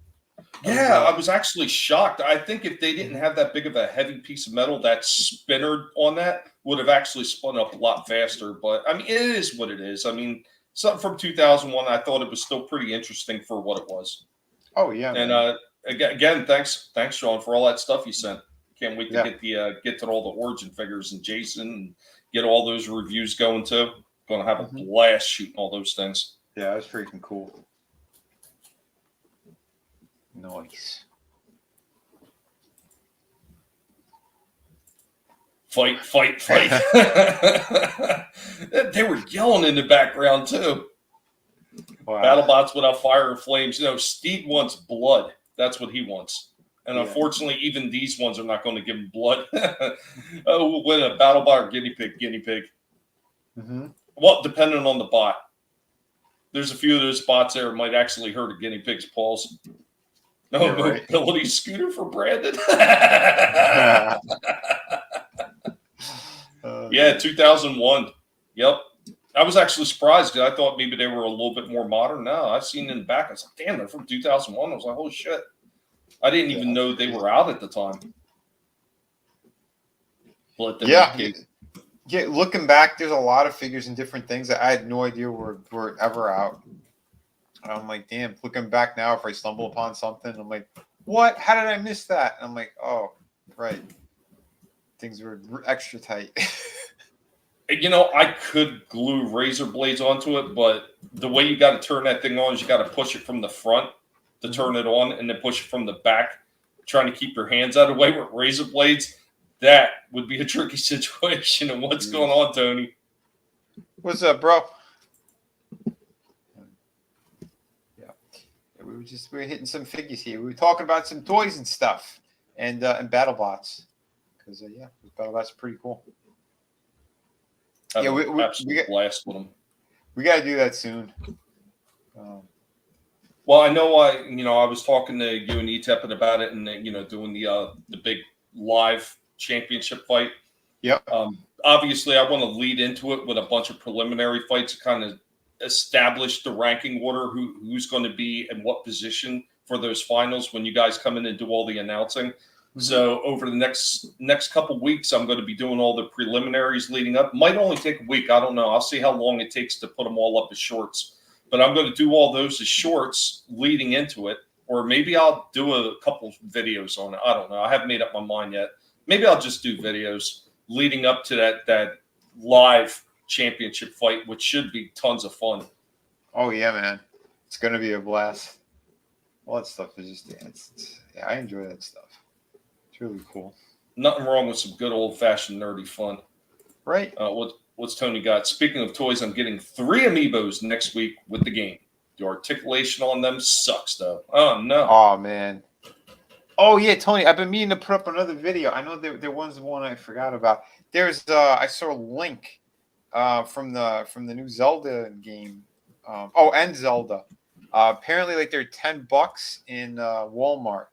Yeah, I was actually shocked. I think if they didn't have that big of a heavy piece of metal, that spinner on that would have actually spun up a lot faster. But I mean, it is what it is. I mean, something from 2001. I thought it was still pretty interesting for what it was. Oh yeah, and again, thanks, Sean, for all that stuff you sent. Can't wait to get to all the origin figures and Jason and get all those reviews going too. Going to have a blast shooting all those things. Yeah, that's freaking cool. Nice. Fight. They were yelling in the background too. Wow. BattleBots without fire and flames. You know, Steve wants blood. That's what he wants. And unfortunately, even these ones are not going to give him blood. When a BattleBot or guinea pig. Well, depending on the bot. There's a few of those bots there that might actually hurt a guinea pig's paws. No mobility scooter for Brandon. Yeah, 2001. Yep. I was actually surprised because I thought maybe they were a little bit more modern. No, I've seen in the back. I was like, damn, they're from 2001. I was like, holy shit. I didn't even know they were out at the time. Yeah, looking back, there's a lot of figures and different things that I had no idea were ever out. I'm like, damn, looking back now, if I stumble upon something, I'm like, what? How did I miss that? And I'm like, oh, right. Things were extra tight. You know, I could glue razor blades onto it, but the way you got to turn that thing on is you got to push it from the front to turn it on, and then push it from the back, trying to keep your hands out of the way with razor blades. That would be a tricky situation. And what's going on, Tony? What's up, bro? Yeah, we were hitting some figures here. We were talking about some toys and stuff, and BattleBots, because BattleBots are pretty cool. Yeah, we got blast with them. We got to do that soon. Well, I know I was talking to you and Etepin about it, and doing the big live championship fight. Yep. Obviously, I want to lead into it with a bunch of preliminary fights to kind of establish the ranking order, who's going to be in what position for those finals when you guys come in and do all the announcing. So over the next couple weeks, I'm going to be doing all the preliminaries leading up. Might only take a week. I don't know. I'll see how long it takes to put them all up as shorts. But I'm going to do all those as shorts leading into it. Or maybe I'll do a couple videos on it. I don't know. I haven't made up my mind yet. Maybe I'll just do videos leading up to that live championship fight, which should be tons of fun. Oh, yeah, man. It's going to be a blast. All that stuff is just, I enjoy that stuff. It's really cool. Nothing wrong with some good old-fashioned nerdy fun. Right. What's Tony got? Speaking of toys, I'm getting 3 amiibos next week with the game. The articulation on them sucks, though. Oh, no. Oh, man. Oh, yeah, Tony, I've been meaning to put up another video. I know there was one I forgot about. There's I saw a link from the new Zelda game. And Zelda. Apparently, like, they're $10 in Walmart.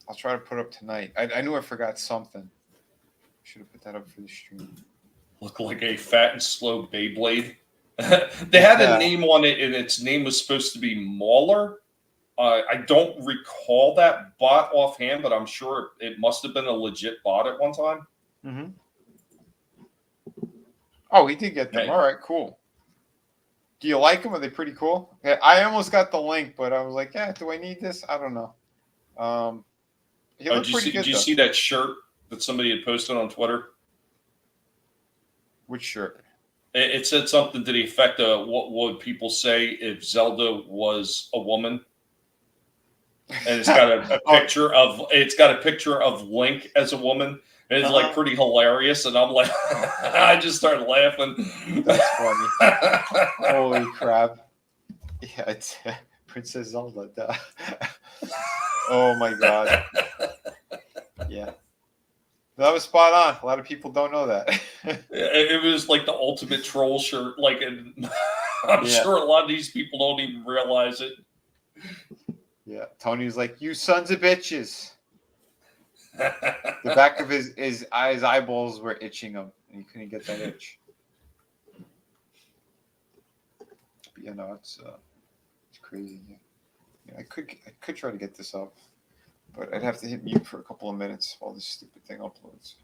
I'll try to put up tonight. I knew I forgot something. Should have put that up for the stream. Look like a fat and slow Beyblade. They had a name on it, and its name was supposed to be Mauler. I don't recall that bot offhand, but I'm sure it must have been a legit bot at one time. Mm-hmm. Oh, he did get them. All right, cool. Do you like them? Are they pretty cool? Yeah, I almost got the link, but I was like, do I need this? I don't know. Did you see that shirt that somebody had posted on Twitter? Which shirt? It said something to the effect of what would people say if Zelda was a woman? And it's got a picture of Link as a woman. And it's like pretty hilarious, and I'm like, I just started laughing. That's funny. Holy crap! Yeah, it's Princess Zelda. Duh. Oh my god! Yeah, that was spot on. A lot of people don't know that. It was like the ultimate troll shirt. Like, I'm sure a lot of these people don't even realize it. Yeah, Tony's like, "You sons of bitches." The back of his eyeballs were itching him, and he couldn't get that itch. But it's crazy. Yeah, I could try to get this up, but I'd have to hit mute for a couple of minutes while this stupid thing uploads.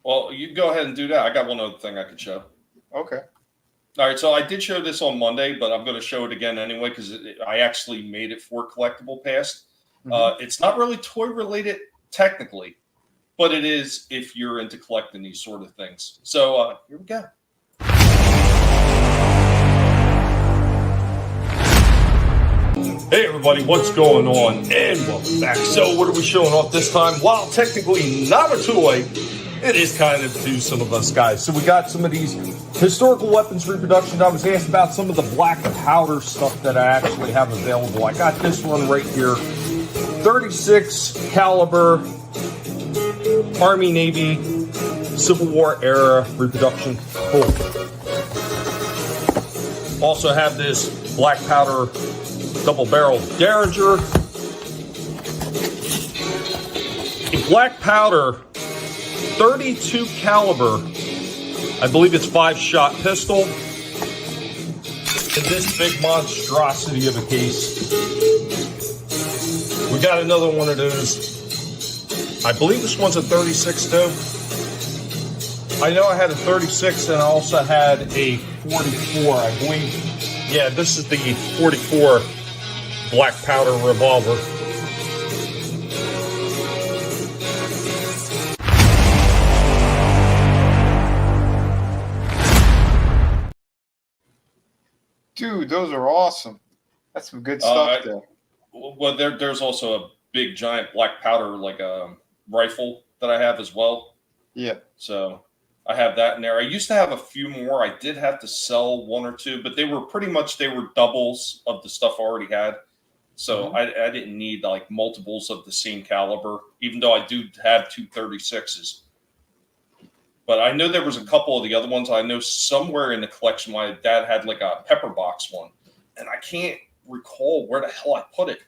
Well, you go ahead and do that. I got one other thing I could show. Okay. All right, so I did show this on Monday, but I'm going to show it again anyway because I actually made it for Collectable Past. Mm-hmm. It's not really toy related technically, but it is if you're into collecting these sort of things. So here we go. Hey everybody, what's going on? And welcome back. So what are we showing off this time? While technically not a toy, it is kind of to some of us guys. So we got some of these historical weapons reproductions. I was asked about some of the black powder stuff that I actually have available. I got this one right here. 36 caliber Army, Navy, Civil War era reproduction. Cool. Also have this black powder double barrel Derringer. A black powder 32 caliber, I believe it's 5-shot pistol. And this big monstrosity of a case. We got another one of those. I believe this one's a 36 too. I know I had a 36 and I also had a 44, I believe. Yeah, this is the 44 black powder revolver. Dude, those are awesome. That's some good stuff there. Well, there's also a big giant black powder like a rifle that I have as well. Yeah. So I have that in there. I used to have a few more. I did have to sell one or two, but they were doubles of the stuff I already had. So I didn't need like multiples of the same caliber, even though I do have 236s. But I know there was a couple of the other ones. I know somewhere in the collection, my dad had like a pepper box one, and I can't recall where the hell I put it.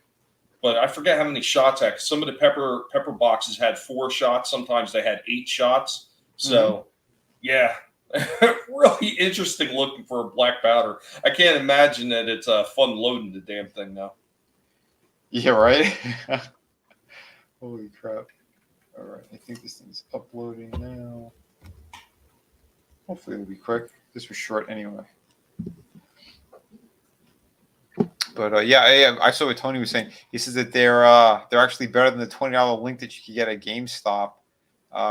But I forget how many shots I had. Some of the pepper boxes had 4 shots. Sometimes they had 8 shots. So, yeah, really interesting looking for a black powder. I can't imagine that it's fun loading the damn thing now. Yeah, right? Holy crap. All right, I think this thing's uploading now. Hopefully it'll be quick. This was short anyway. But yeah, I saw what Tony was saying. He says that they're actually better than the $20 link that you could get at GameStop.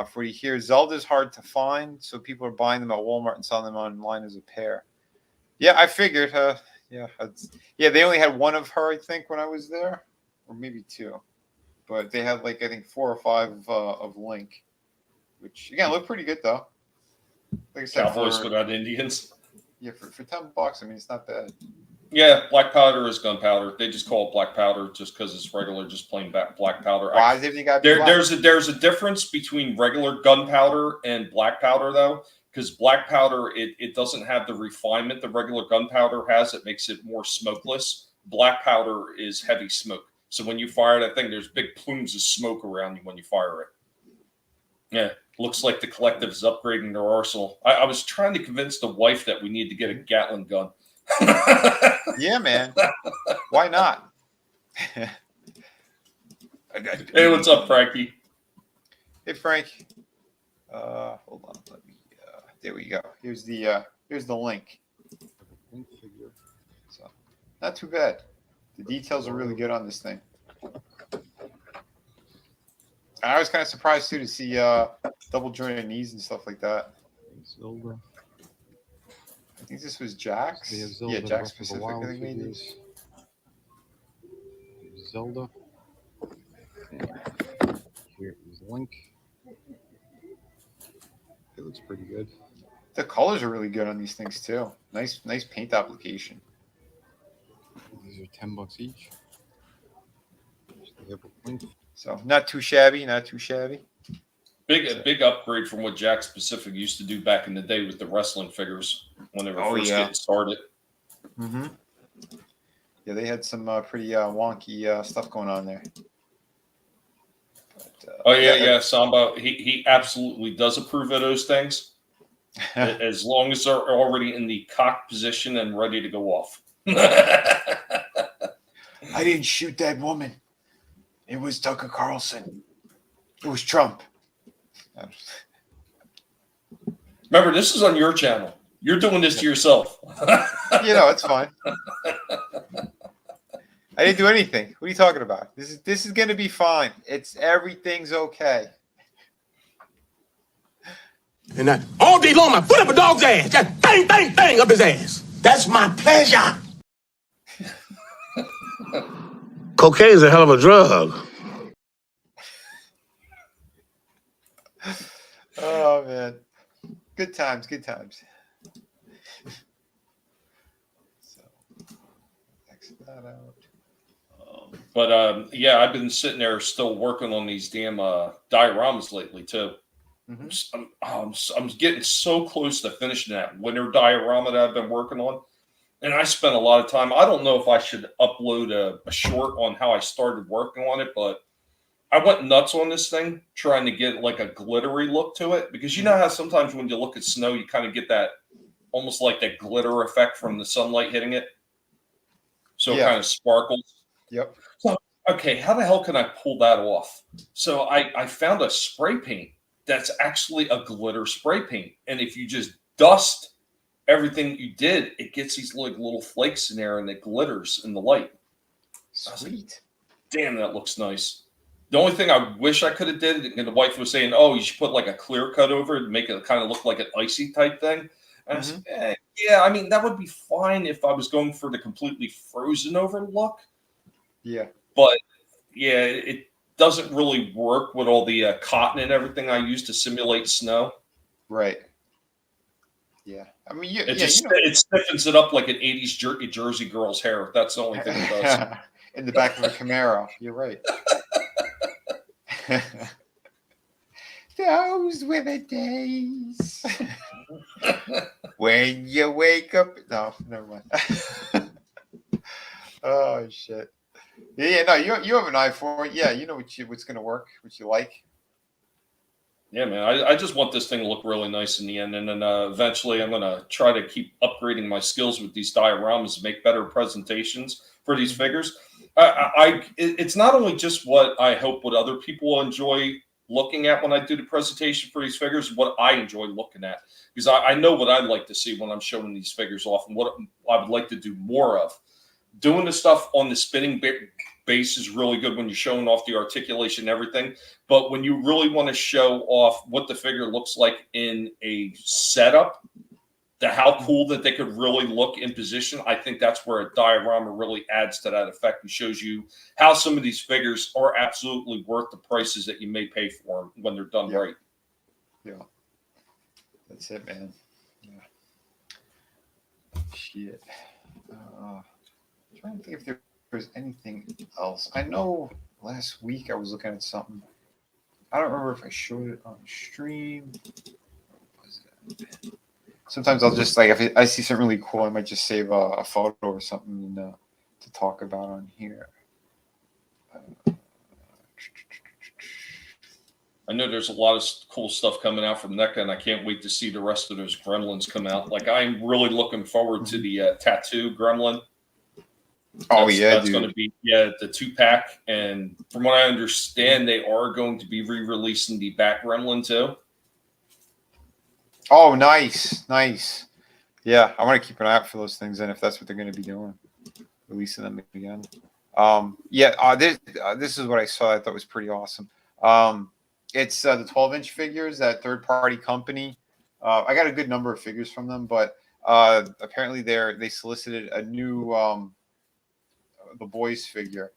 For you here, Zelda's hard to find, so people are buying them at Walmart and selling them online as a pair. Yeah, I figured. They only had one of her, I think, when I was there, or maybe 2. But they had like I think 4 or 5 of Link, which again look pretty good though. Like I said, Cowboys without Indians. Yeah, for $10, I mean it's not bad. Yeah, black powder is gunpowder. They just call it black powder just because it's regular, just plain black powder. Why is everything got there's a difference between regular gunpowder and black powder though, because black powder it doesn't have the refinement the regular gunpowder has. It makes it more smokeless. Black powder is heavy smoke. So when you fire that thing, there's big plumes of smoke around you when you fire it. Yeah, looks like the collective is upgrading their arsenal. I was trying to convince the wife that we need to get a Gatling gun. Yeah, man. Why not? Hey, what's up, Frankie? Hey, Frank. Hold on. Let me. There we go. Here's the link. So, not too bad. The details are really good on this thing. I was kind of surprised too to see double jointed knees and stuff like that. Zelda. I think this was Jack's. Yeah, Jack's Pacific. I think made these. Zelda. And here is Link. It looks pretty good. The colors are really good on these things too. Nice paint application. These are $10 each. So not too shabby, not too shabby. Big upgrade from what Jack's Pacific used to do back in the day with the wrestling figures when they were first getting started. Mm-hmm. Yeah, they had some pretty wonky stuff going on there. But, Samba, he absolutely does approve of those things as long as they're already in the cock position and ready to go off. I didn't shoot that woman. It was Tucker Carlson. It was Trump. Remember, this is on your channel. You're doing this to yourself. It's fine. I didn't do anything. What are you talking about? This is going to be fine. Everything's okay. And that all day long, I put up a dog's ass. Just bang, bang, bang up his ass. That's my pleasure. Cocaine's a hell of a drug. Oh, man. Good times. So, exit that out. But I've been sitting there still working on these damn dioramas lately too. Mm-hmm. I'm getting so close to finishing that winter diorama that I've been working on, and I spent a lot of time. I don't know if I should upload a short on how I started working on it, but I went nuts on this thing trying to get like a glittery look to it, because you know how sometimes when you look at snow, you kind of get that almost like that glitter effect from the sunlight hitting it, so it kind of sparkles. Yep. So, okay, how the hell can I pull that off? So I found a spray paint that's actually a glitter spray paint. And if you just dust everything you did, it gets these little flakes in there and it glitters in the light. Sweet. Damn, that looks nice. The only thing I wish I could have did, and the wife was saying, oh, you should put like a clear coat over it and make it kind of look like an icy type thing. And I said, yeah, I mean, that would be fine if I was going for the completely frozen over look. Yeah. But, yeah, it doesn't really work with all the cotton and everything I use to simulate snow. Right. Yeah. I mean, It stiffens it up like an 80s Jersey girl's hair. That's the only thing it does. In the back of a Camaro. You're right. Those were the days when you wake up. No, never mind. Oh shit. Yeah, no, you have an eye for it. Yeah, you know what's gonna work, what you like. Yeah, man. I just want this thing to look really nice in the end, and then eventually I'm gonna try to keep upgrading my skills with these dioramas to make better presentations for these figures. It's not only just what I hope what other people enjoy looking at when I do the presentation for these figures, what I enjoy looking at, because I know what I'd like to see when I'm showing these figures off, and what I would like to do more of. Doing the stuff on the spinning base is really good when you're showing off the articulation and everything. But when you really want to show off what the figure looks like in a setup, how cool that they could really look in position, I think that's where a diorama really adds to that effect and shows you how some of these figures are absolutely worth the prices that you may pay for them when they're done right. Yeah. That's it, man. Yeah. Shit. Trying to think if there's anything else. I know last week I was looking at something. I don't remember if I showed it on stream. Sometimes I'll just, like, if I see something really cool, I might just save a photo or something to talk about on here. I know there's a lot of cool stuff coming out from NECA, and I can't wait to see the rest of those gremlins come out. Like, I'm really looking forward to the tattoo gremlin. That's going to be the 2-pack, and from what I understand, they are going to be re-releasing the Bat Gremlin too. Oh, nice. Yeah, I want to keep an eye out for those things, and if that's what they're going to be doing, releasing them again. This is what I saw. I thought was pretty awesome. It's the 12-inch figures, that third-party company. I got a good number of figures from them, but apparently they solicited a new the boys figure,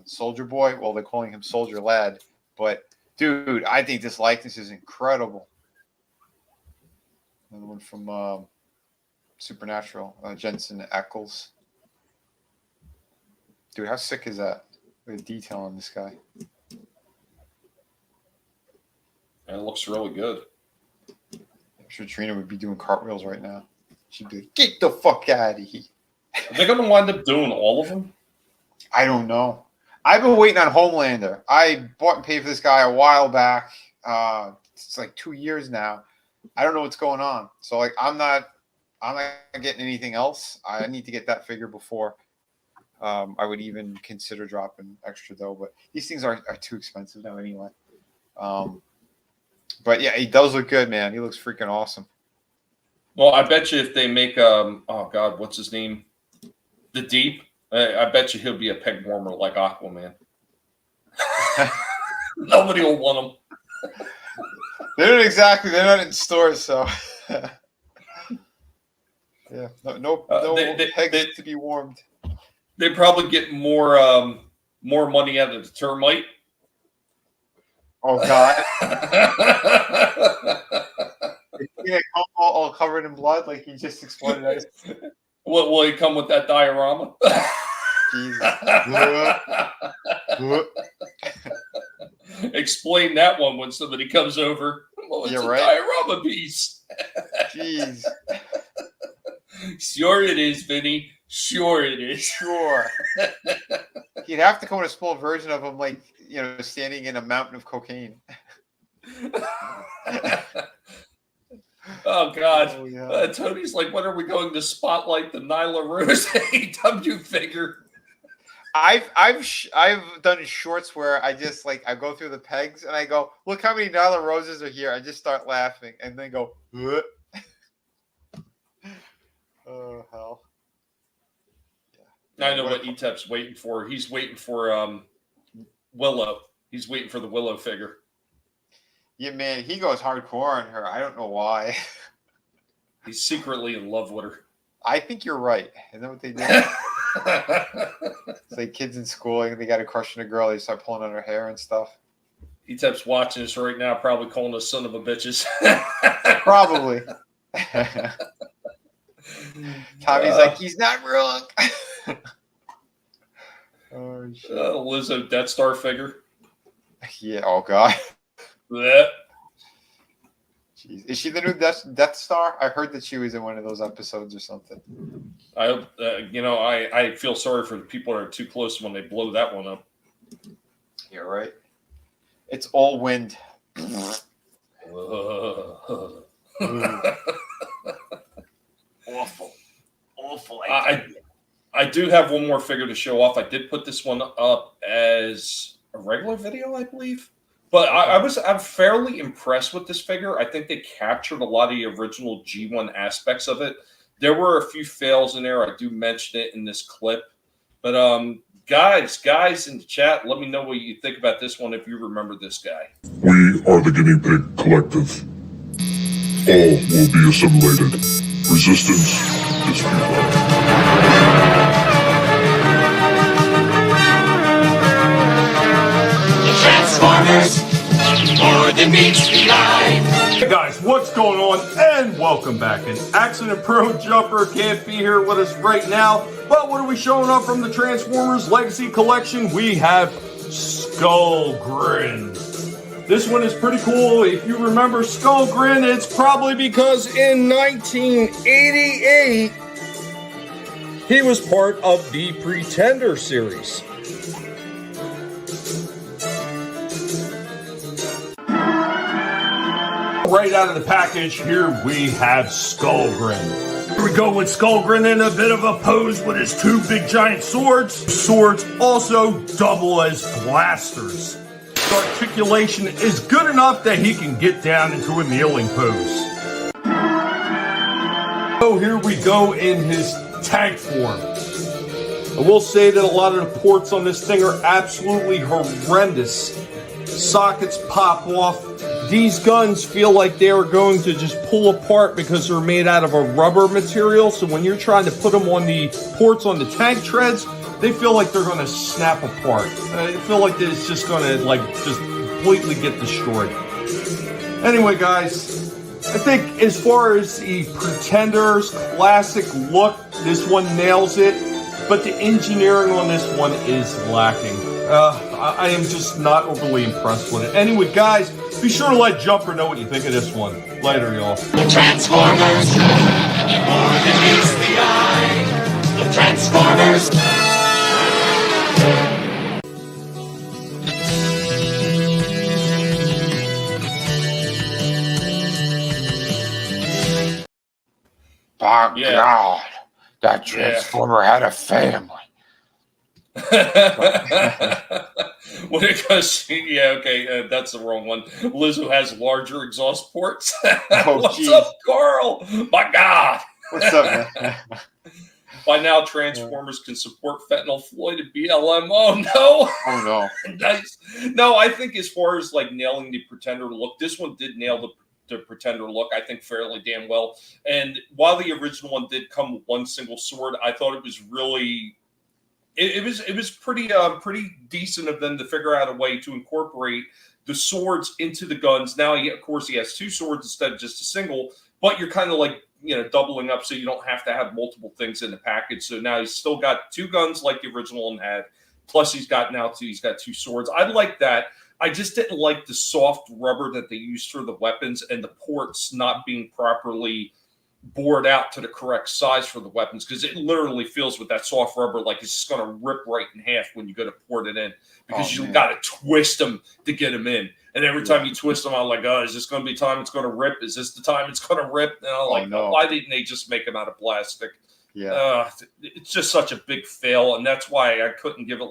Soldier Boy. Well, they're calling him Soldier Lad, but dude, I think this likeness is incredible. Another one from Supernatural, Jensen Ackles. Dude, how sick is that? The detail on this guy. And it looks really good. I'm sure Trina would be doing cartwheels right now. She'd be like, get the fuck out of here. Are they going to wind up doing all of them? I don't know. I've been waiting on Homelander. I bought and paid for this guy a while back. It's like 2 years now. I don't know what's going on. So, like, I'm not getting anything else. I need to get that figure before I would even consider dropping extra dough. But these things are too expensive now anyway. But yeah, he does look good, man. He looks freaking awesome. Well, I bet you if they make oh God, what's his name? The Deep. I bet you he'll be a peg warmer like Aquaman. Nobody will want him. They're not in stores, so yeah, no pegs to be warmed. They probably get more money out of the termite. Oh God! Yeah, all covered in blood, like he just exploded. Will he come with that diorama? Jesus. Explain that one when somebody comes over. Well, it's a diorama piece. Jeez. Sure it is, Vinnie. Sure it is. Sure. He'd have to come with a small version of him, like, you know, standing in a mountain of cocaine. Oh God! Oh, yeah. Tony's like, when are we going to spotlight the Nyla Rose AEW figure? I've done shorts where I just I go through the pegs and I go, look how many Nyla Roses are here. I just start laughing and then go, oh hell! Yeah. I know what Etep's waiting for. He's waiting for Willow. He's waiting for the Willow figure. Yeah, man, he goes hardcore on her. I don't know why. He's secretly in love with her. I think you're right. Isn't that what they do? It's like kids in school, they got a crush on a girl, they start pulling on her hair and stuff. E-Tep's watching us right now, probably calling us son of a bitches. Probably. Tommy's like, he's not wrong. Oh, shit. Lizzo Death Star figure. Yeah, oh, God. Yeah. Jeez. Is she the new Death Star? I heard that she was in one of those episodes or something. I hope, I feel sorry for the people that are too close when they blow that one up. Yeah, right. It's all wind. Awful. I do have one more figure to show off. I did put this one up as a regular video, I believe. But I'm fairly impressed with this figure. I think they captured a lot of the original G1 aspects of it. There were a few fails in there. I do mention it in this clip. But guys in the chat, let me know what you think about this one if you remember this guy. We are the Guinea Pig Collective. All will be assimilated. Resistance is futile. Transformers, more than meets the eye. Hey guys, what's going on? And welcome back. An Accident Pro Jumper can't be here with us right now, but what are we showing up from the Transformers Legacy Collection? We have Skull Grin. This one is pretty cool. If you remember Skull Grin, it's probably because in 1988, he was part of the Pretender series. Right out of the package, here we have Skull Grin. Here we go with Skull Grin in a bit of a pose with his two big giant swords. Swords also double as blasters. His articulation is good enough that he can get down into a kneeling pose. So here we go in his tank form. I will say that a lot of the ports on this thing are absolutely horrendous. Sockets pop off. These guns feel like they are going to just pull apart because they're made out of a rubber material. So when you're trying to put them on the ports on the tank treads, they feel like they're going to snap apart. I feel like it's just going to just completely get destroyed. Anyway, guys, I think as far as the Pretender's classic look, this one nails it. But the engineering on this one is lacking. I am just not overly impressed with it. Anyway, guys, be sure to let Jumper know what you think of this one. Later, y'all. The Transformers, more than meets the eye. The Transformers. Oh, yeah. God. That Transformer had a family. When it goes, that's the wrong one. Lizzo has larger exhaust ports. Oh, What's up, Carl? My God. What's up, man? By now, Transformers can support fentanyl, Floyd, and BLM. Oh, no. Oh, no. Nice. No, I think as far as nailing the Pretender look, this one did nail the Pretender look, I think, fairly damn well. And while the original one did come with one single sword, I thought it was really... It was pretty decent of them to figure out a way to incorporate the swords into the guns. Now, of course, he has two swords instead of just a single, but you're kind of doubling up so you don't have to have multiple things in the package. So now he's still got two guns like the original one had, plus he's got two swords. I like that. I just didn't like the soft rubber that they used for the weapons and the ports not being properly bored out to the correct size for the weapons, because it literally feels with that soft rubber like it's just going to rip right in half when you go to port it in, because you got to twist them to get them in. And every time you twist them, I'm like, oh, is this going to be time it's going to rip? Is this the time it's going to rip? And I'm like, no. Why didn't they just make them out of plastic? Yeah, it's just such a big fail, and that's why I couldn't give it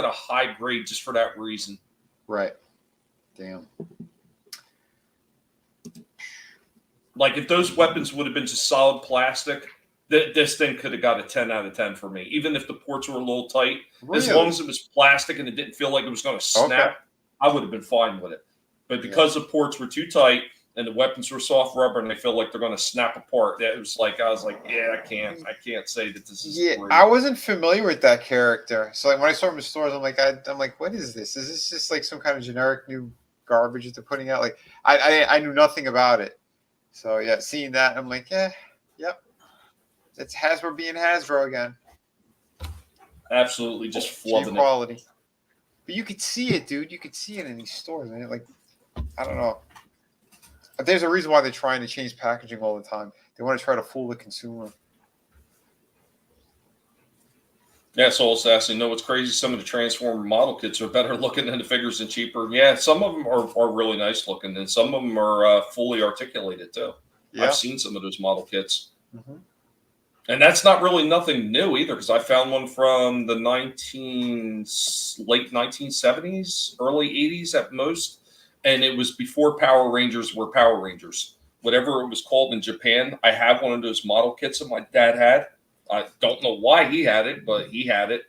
a high grade just for that reason. Right. Damn. If those weapons would have been just solid plastic, this thing could have got a 10 out of 10 for me. Even if the ports were a little tight, as long as it was plastic and it didn't feel like it was going to snap, I would have been fine with it. But because the ports were too tight and the weapons were soft rubber, and they feel like they're going to snap apart. It was like I was like, yeah, I can't say that this is. Yeah, great. I wasn't familiar with that character, so like when I saw him in stores, I'm like, what is this? Is this just like some kind of generic new garbage that they're putting out? Like, I knew nothing about it, so yeah, seeing that, I'm like, yeah, yep, it's Hasbro being Hasbro again. Absolutely, just flubbing quality. It. But you could see it, dude. You could see it in these stores, man. Like, I don't know. But there's a reason why they're trying to change packaging all the time. They want to try to fool the consumer. Yeah, Soul Assassin. No, what's crazy? Some of the Transformer model kits are better looking than the figures and cheaper. Yeah, some of them are really nice looking, and some of them are fully articulated too. Yeah. I've seen some of those model kits. Mm-hmm. And that's not really nothing new either, because I found one from the late 1970s, early 80s at most, and it was before Power Rangers were Power Rangers. Whatever it was called in Japan, I have one of those model kits that my dad had. I don't know why he had it, but he had it.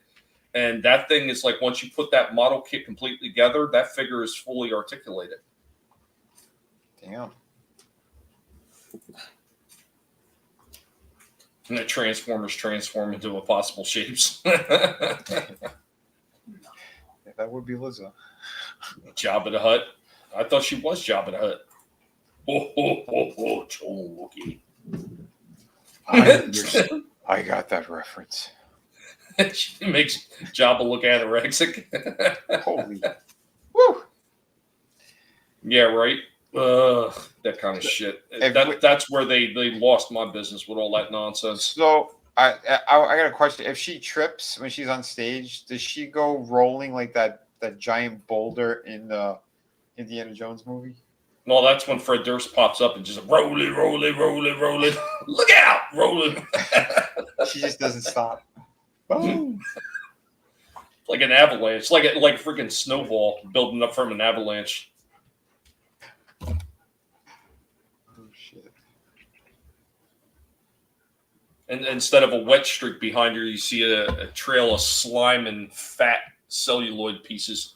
And that thing is like, once you put that model kit completely together, that figure is fully articulated. Damn. And the Transformers transform into impossible shapes. Yeah, that would be Lizzo. Jabba the Hutt. I thought she was Jabba the Hutt. Choki. I got that reference. She makes Jabba look anorexic. Holy. Woo! Yeah, right. That kind of shit. That's where they lost my business with all that nonsense. So I got a question. If she trips when she's on stage, does she go rolling like that giant boulder in the Indiana Jones movie? No, that's when Fred Durst pops up and just roll it. Look out, rolling. She just doesn't stop. Boom. Like an avalanche, like a freaking snowball building up from an avalanche. And instead of a wet streak behind her, you see a trail of slime and fat celluloid pieces.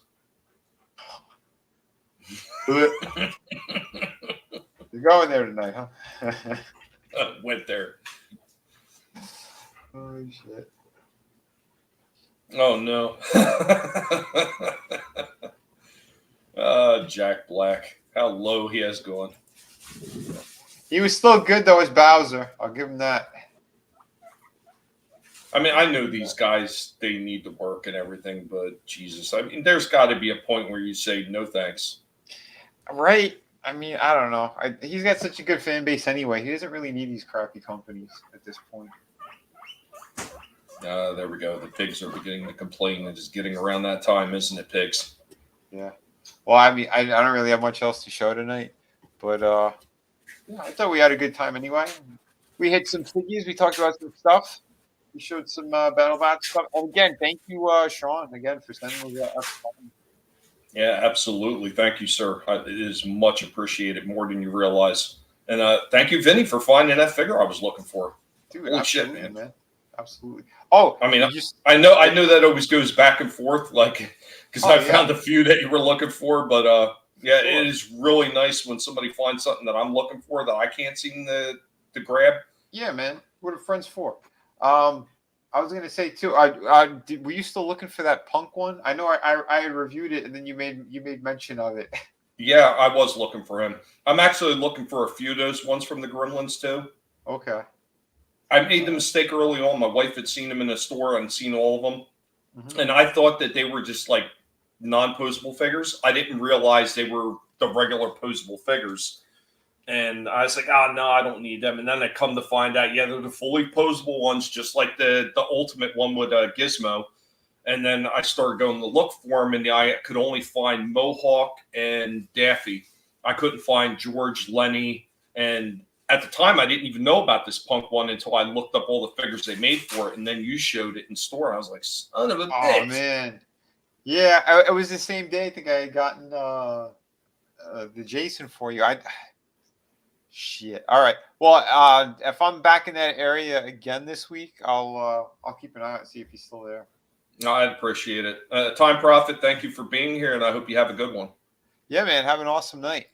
You're going there tonight, huh? Went there. Holy shit. Oh, no. Jack Black. How low he has gone. He was still good, though, as Bowser. I'll give him that. I mean, I know these guys, they need to work and everything, but Jesus, I mean, there's got to be a point where you say, no thanks. Right. I mean, I don't know. He's got such a good fan base anyway. He doesn't really need these crappy companies at this point. There we go. The pigs are beginning to complain. It is getting around that time, isn't it, pigs? Yeah. Well, I mean, I don't really have much else to show tonight, but yeah, I thought we had a good time anyway. We hit some figures. We talked about some stuff. We showed some BattleBot stuff. And again, thank you, Sean, again, for sending me that. Yeah, absolutely. Thank you, sir. It is much appreciated, more than you realize. And thank you, Vinnie, for finding that figure I was looking for. Dude, holy shit, man. Absolutely. Oh, I mean, I know that always goes back and forth, like, because I found a few that you were looking for, but yeah, sure. It is really nice when somebody finds something that I'm looking for that I can't seem to grab. Yeah, man. What are friends for? I was gonna say too. Were you still looking for that Punk one? I know I had reviewed it, and then you made mention of it. Yeah, I was looking for him. I'm actually looking for a few of those ones from the Gremlins too. Okay. I made the mistake early on. My wife had seen them in the store and seen all of them, and I thought that they were just like non-posable figures. I didn't realize they were the regular posable figures. And I was like, oh, no, I don't need them. And then I come to find out, yeah, they're the fully posable ones, just like the ultimate one with Gizmo. And then I started going to look for them, and I could only find Mohawk and Daffy. I couldn't find George, Lenny. And at the time, I didn't even know about this Punk one until I looked up all the figures they made for it. And then you showed it in store. I was like, son of a bitch. Oh, man. Yeah, it was the same day. I think I had gotten the Jason for you. Shit. All right. Well, if I'm back in that area again this week, I'll keep an eye out and see if he's still there. No, I'd appreciate it. Time Prophet, thank you for being here, and I hope you have a good one. Yeah, man. Have an awesome night.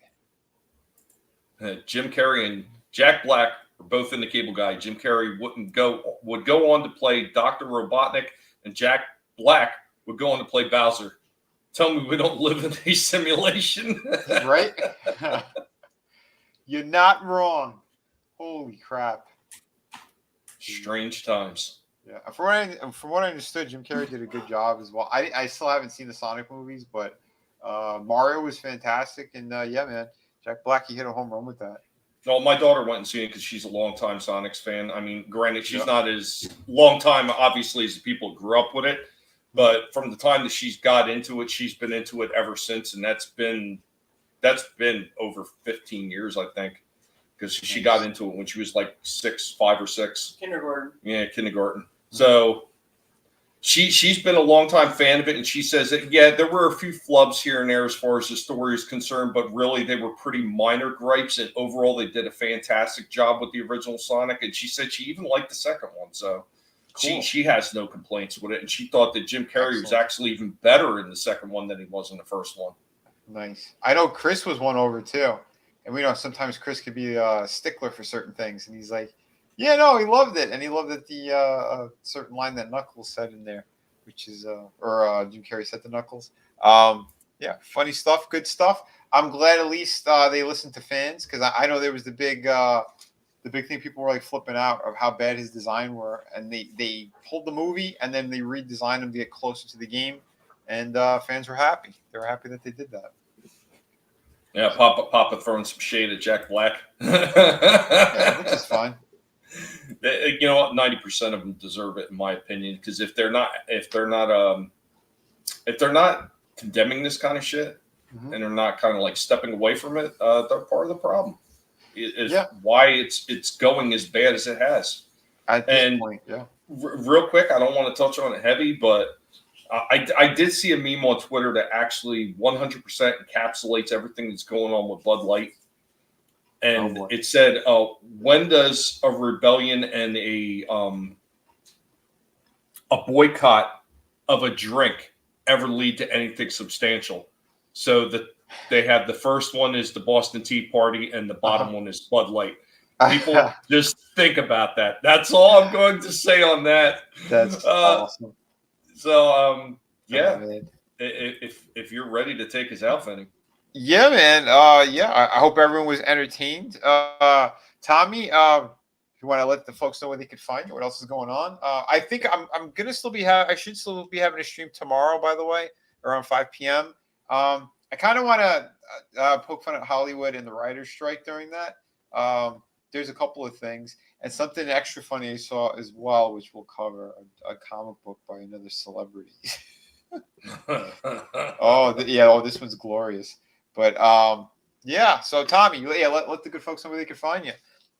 Jim Carrey and Jack Black were both in the Cable Guy. Jim Carrey would go on to play Dr. Robotnik, and Jack Black would go on to play Bowser. Tell me we don't live in a simulation. Right? You're not wrong. Holy crap. Strange times. Yeah. From what I understood, Jim Carrey did a good job as well. I still haven't seen the Sonic movies, but Mario was fantastic. And yeah, man, Jack Black, he hit a home run with that. No, my daughter went and seen it because she's a longtime Sonics fan. I mean, granted, she's not as long time, obviously, as the people who grew up with it. But from the time that she's got into it, she's been into it ever since. And that's been over 15 years, I think. Because she got into it when she was like 5 or 6. Kindergarten. Yeah, kindergarten. So she's been a longtime fan of it, and she says that, yeah, there were a few flubs here and there as far as the story is concerned, but really they were pretty minor gripes, and overall they did a fantastic job with the original Sonic, and she said she even liked the second one. So cool. she has no complaints with it, and she thought that Jim Carrey was actually even better in the second one than he was in the first one. Nice. I know Chris was won over too. And we know sometimes Chris could be a stickler for certain things. And he's like, yeah, no, he loved it. And he loved that the certain line that Knuckles said in there, which is, or Jim Carrey said to Knuckles. Yeah, funny stuff, good stuff. I'm glad at least they listened to fans, because I know there was the big thing people were like flipping out of how bad his design were. And they pulled the movie and then they redesigned him to get closer to the game. And fans were happy. They were happy that they did that. Yeah, Papa throwing some shade at Jack Black. Yeah, which is fine. You know what? 90% of them deserve it, in my opinion. Because if they're not condemning this kind of shit, and they're not kind of like stepping away from it, they're part of the problem. Is why it's going as bad as it has. At this point, yeah. Real quick, I don't want to touch on it heavy, but I did see a meme on Twitter that actually 100% encapsulates everything that's going on with Bud Light. And it said, when does a rebellion and a boycott of a drink ever lead to anything substantial? So they have the first one is the Boston Tea Party, and the bottom one is Bud Light. People just think about that. That's all I'm going to say on that. That's awesome. So, yeah, if you're ready to take us out, Vinnie. Yeah, man. I hope everyone was entertained. Tommy, if you want to let the folks know where they could find you, what else is going on? I think I'm gonna still be I should still be having a stream tomorrow, by the way, around 5 p.m. I kind of want to poke fun at Hollywood and the writer's strike during that. There's a couple of things, and something extra funny I saw as well, which we'll cover, a comic book by another celebrity. This one's glorious. But so Tommy, let the good folks know where they can find you.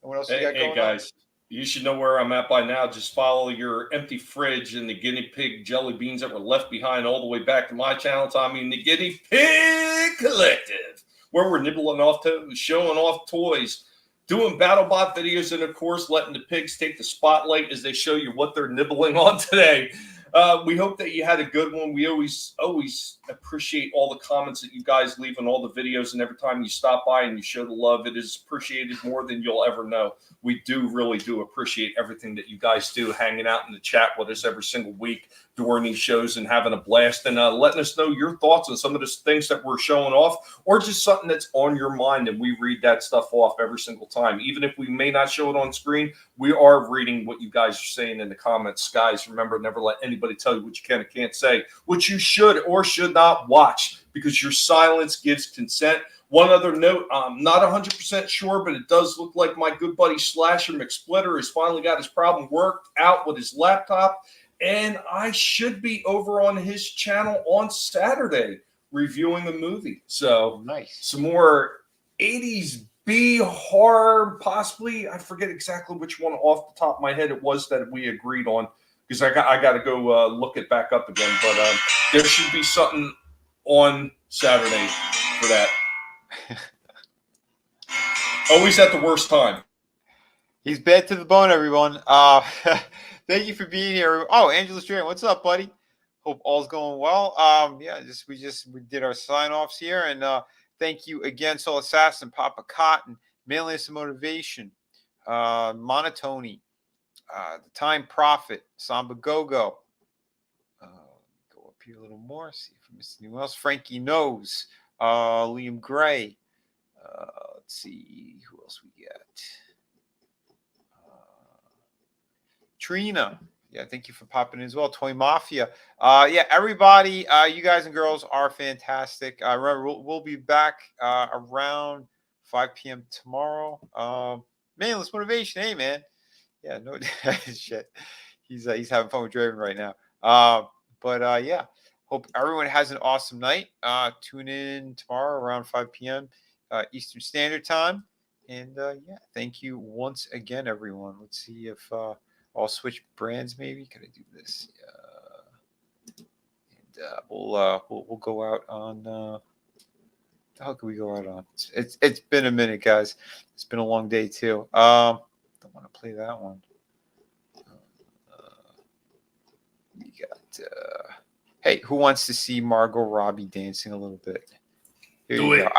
And what else you got going guys, on? You should know where I'm at by now. Just follow your empty fridge and the guinea pig jelly beans that were left behind all the way back to my channel, Tommy and the Guinea Pig Collective, where we're nibbling off toys, showing off toys, doing BattleBot videos, and of course letting the pigs take the spotlight as they show you what they're nibbling on today. We hope that you had a good one. We always appreciate all the comments that you guys leave on all the videos, and every time you stop by and you show the love, it is appreciated more than you'll ever know. We really do appreciate everything that you guys do, hanging out in the chat with us every single week during these shows and having a blast, and letting us know your thoughts on some of the things that we're showing off, or just something that's on your mind, and we read that stuff off every single time. Even if we may not show it on screen, we are reading what you guys are saying in the comments. Guys, remember, never let anybody tell you what you can and can't say, what you should or should not watch, because your silence gives consent. One other note, I'm not 100% sure, but it does look like my good buddy Slasher McSplitter has finally got his problem worked out with his laptop, and I should be over on his channel on Saturday reviewing a movie. So nice. Some more 80s B horror, possibly. I forget exactly which one off the top of my head it was that we agreed on, because I got to go look it back up again. But there should be something on Saturday for that. Always at the worst time. He's bad to the bone, everyone. Thank you for being here. Oh, Angela Strand, what's up, buddy? Hope all's going well. We did our sign-offs here, and thank you again, Soul Assassin, Papa Cotton, Manliness and Motivation, Monotony, The Time Prophet, Samba Go-Go. Go up here a little more, see if I missed anyone else. Frankie Knows, Liam Gray. Let's see who else we got. Trina. Yeah, thank you for popping in as well. Toy Mafia. Yeah, everybody, you guys and girls are fantastic. Remember, we'll be back around 5 p.m. tomorrow. Manliness Motivation. Hey, man. Yeah, no shit. He's having fun with Draven right now. But yeah, hope everyone has an awesome night. Tune in tomorrow around 5 p.m. Eastern Standard Time. And yeah, thank you once again, everyone. Let's see if I'll switch brands. Maybe can I do this? And we'll go out on. How can we go out on? It's been a minute, guys. It's been a long day too. Don't want to play that one. We got. Hey, who wants to see Margot Robbie dancing a little bit? Here you go.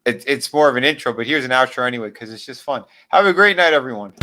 It's more of an intro, but here's an outro anyway because it's just fun. Have a great night, everyone.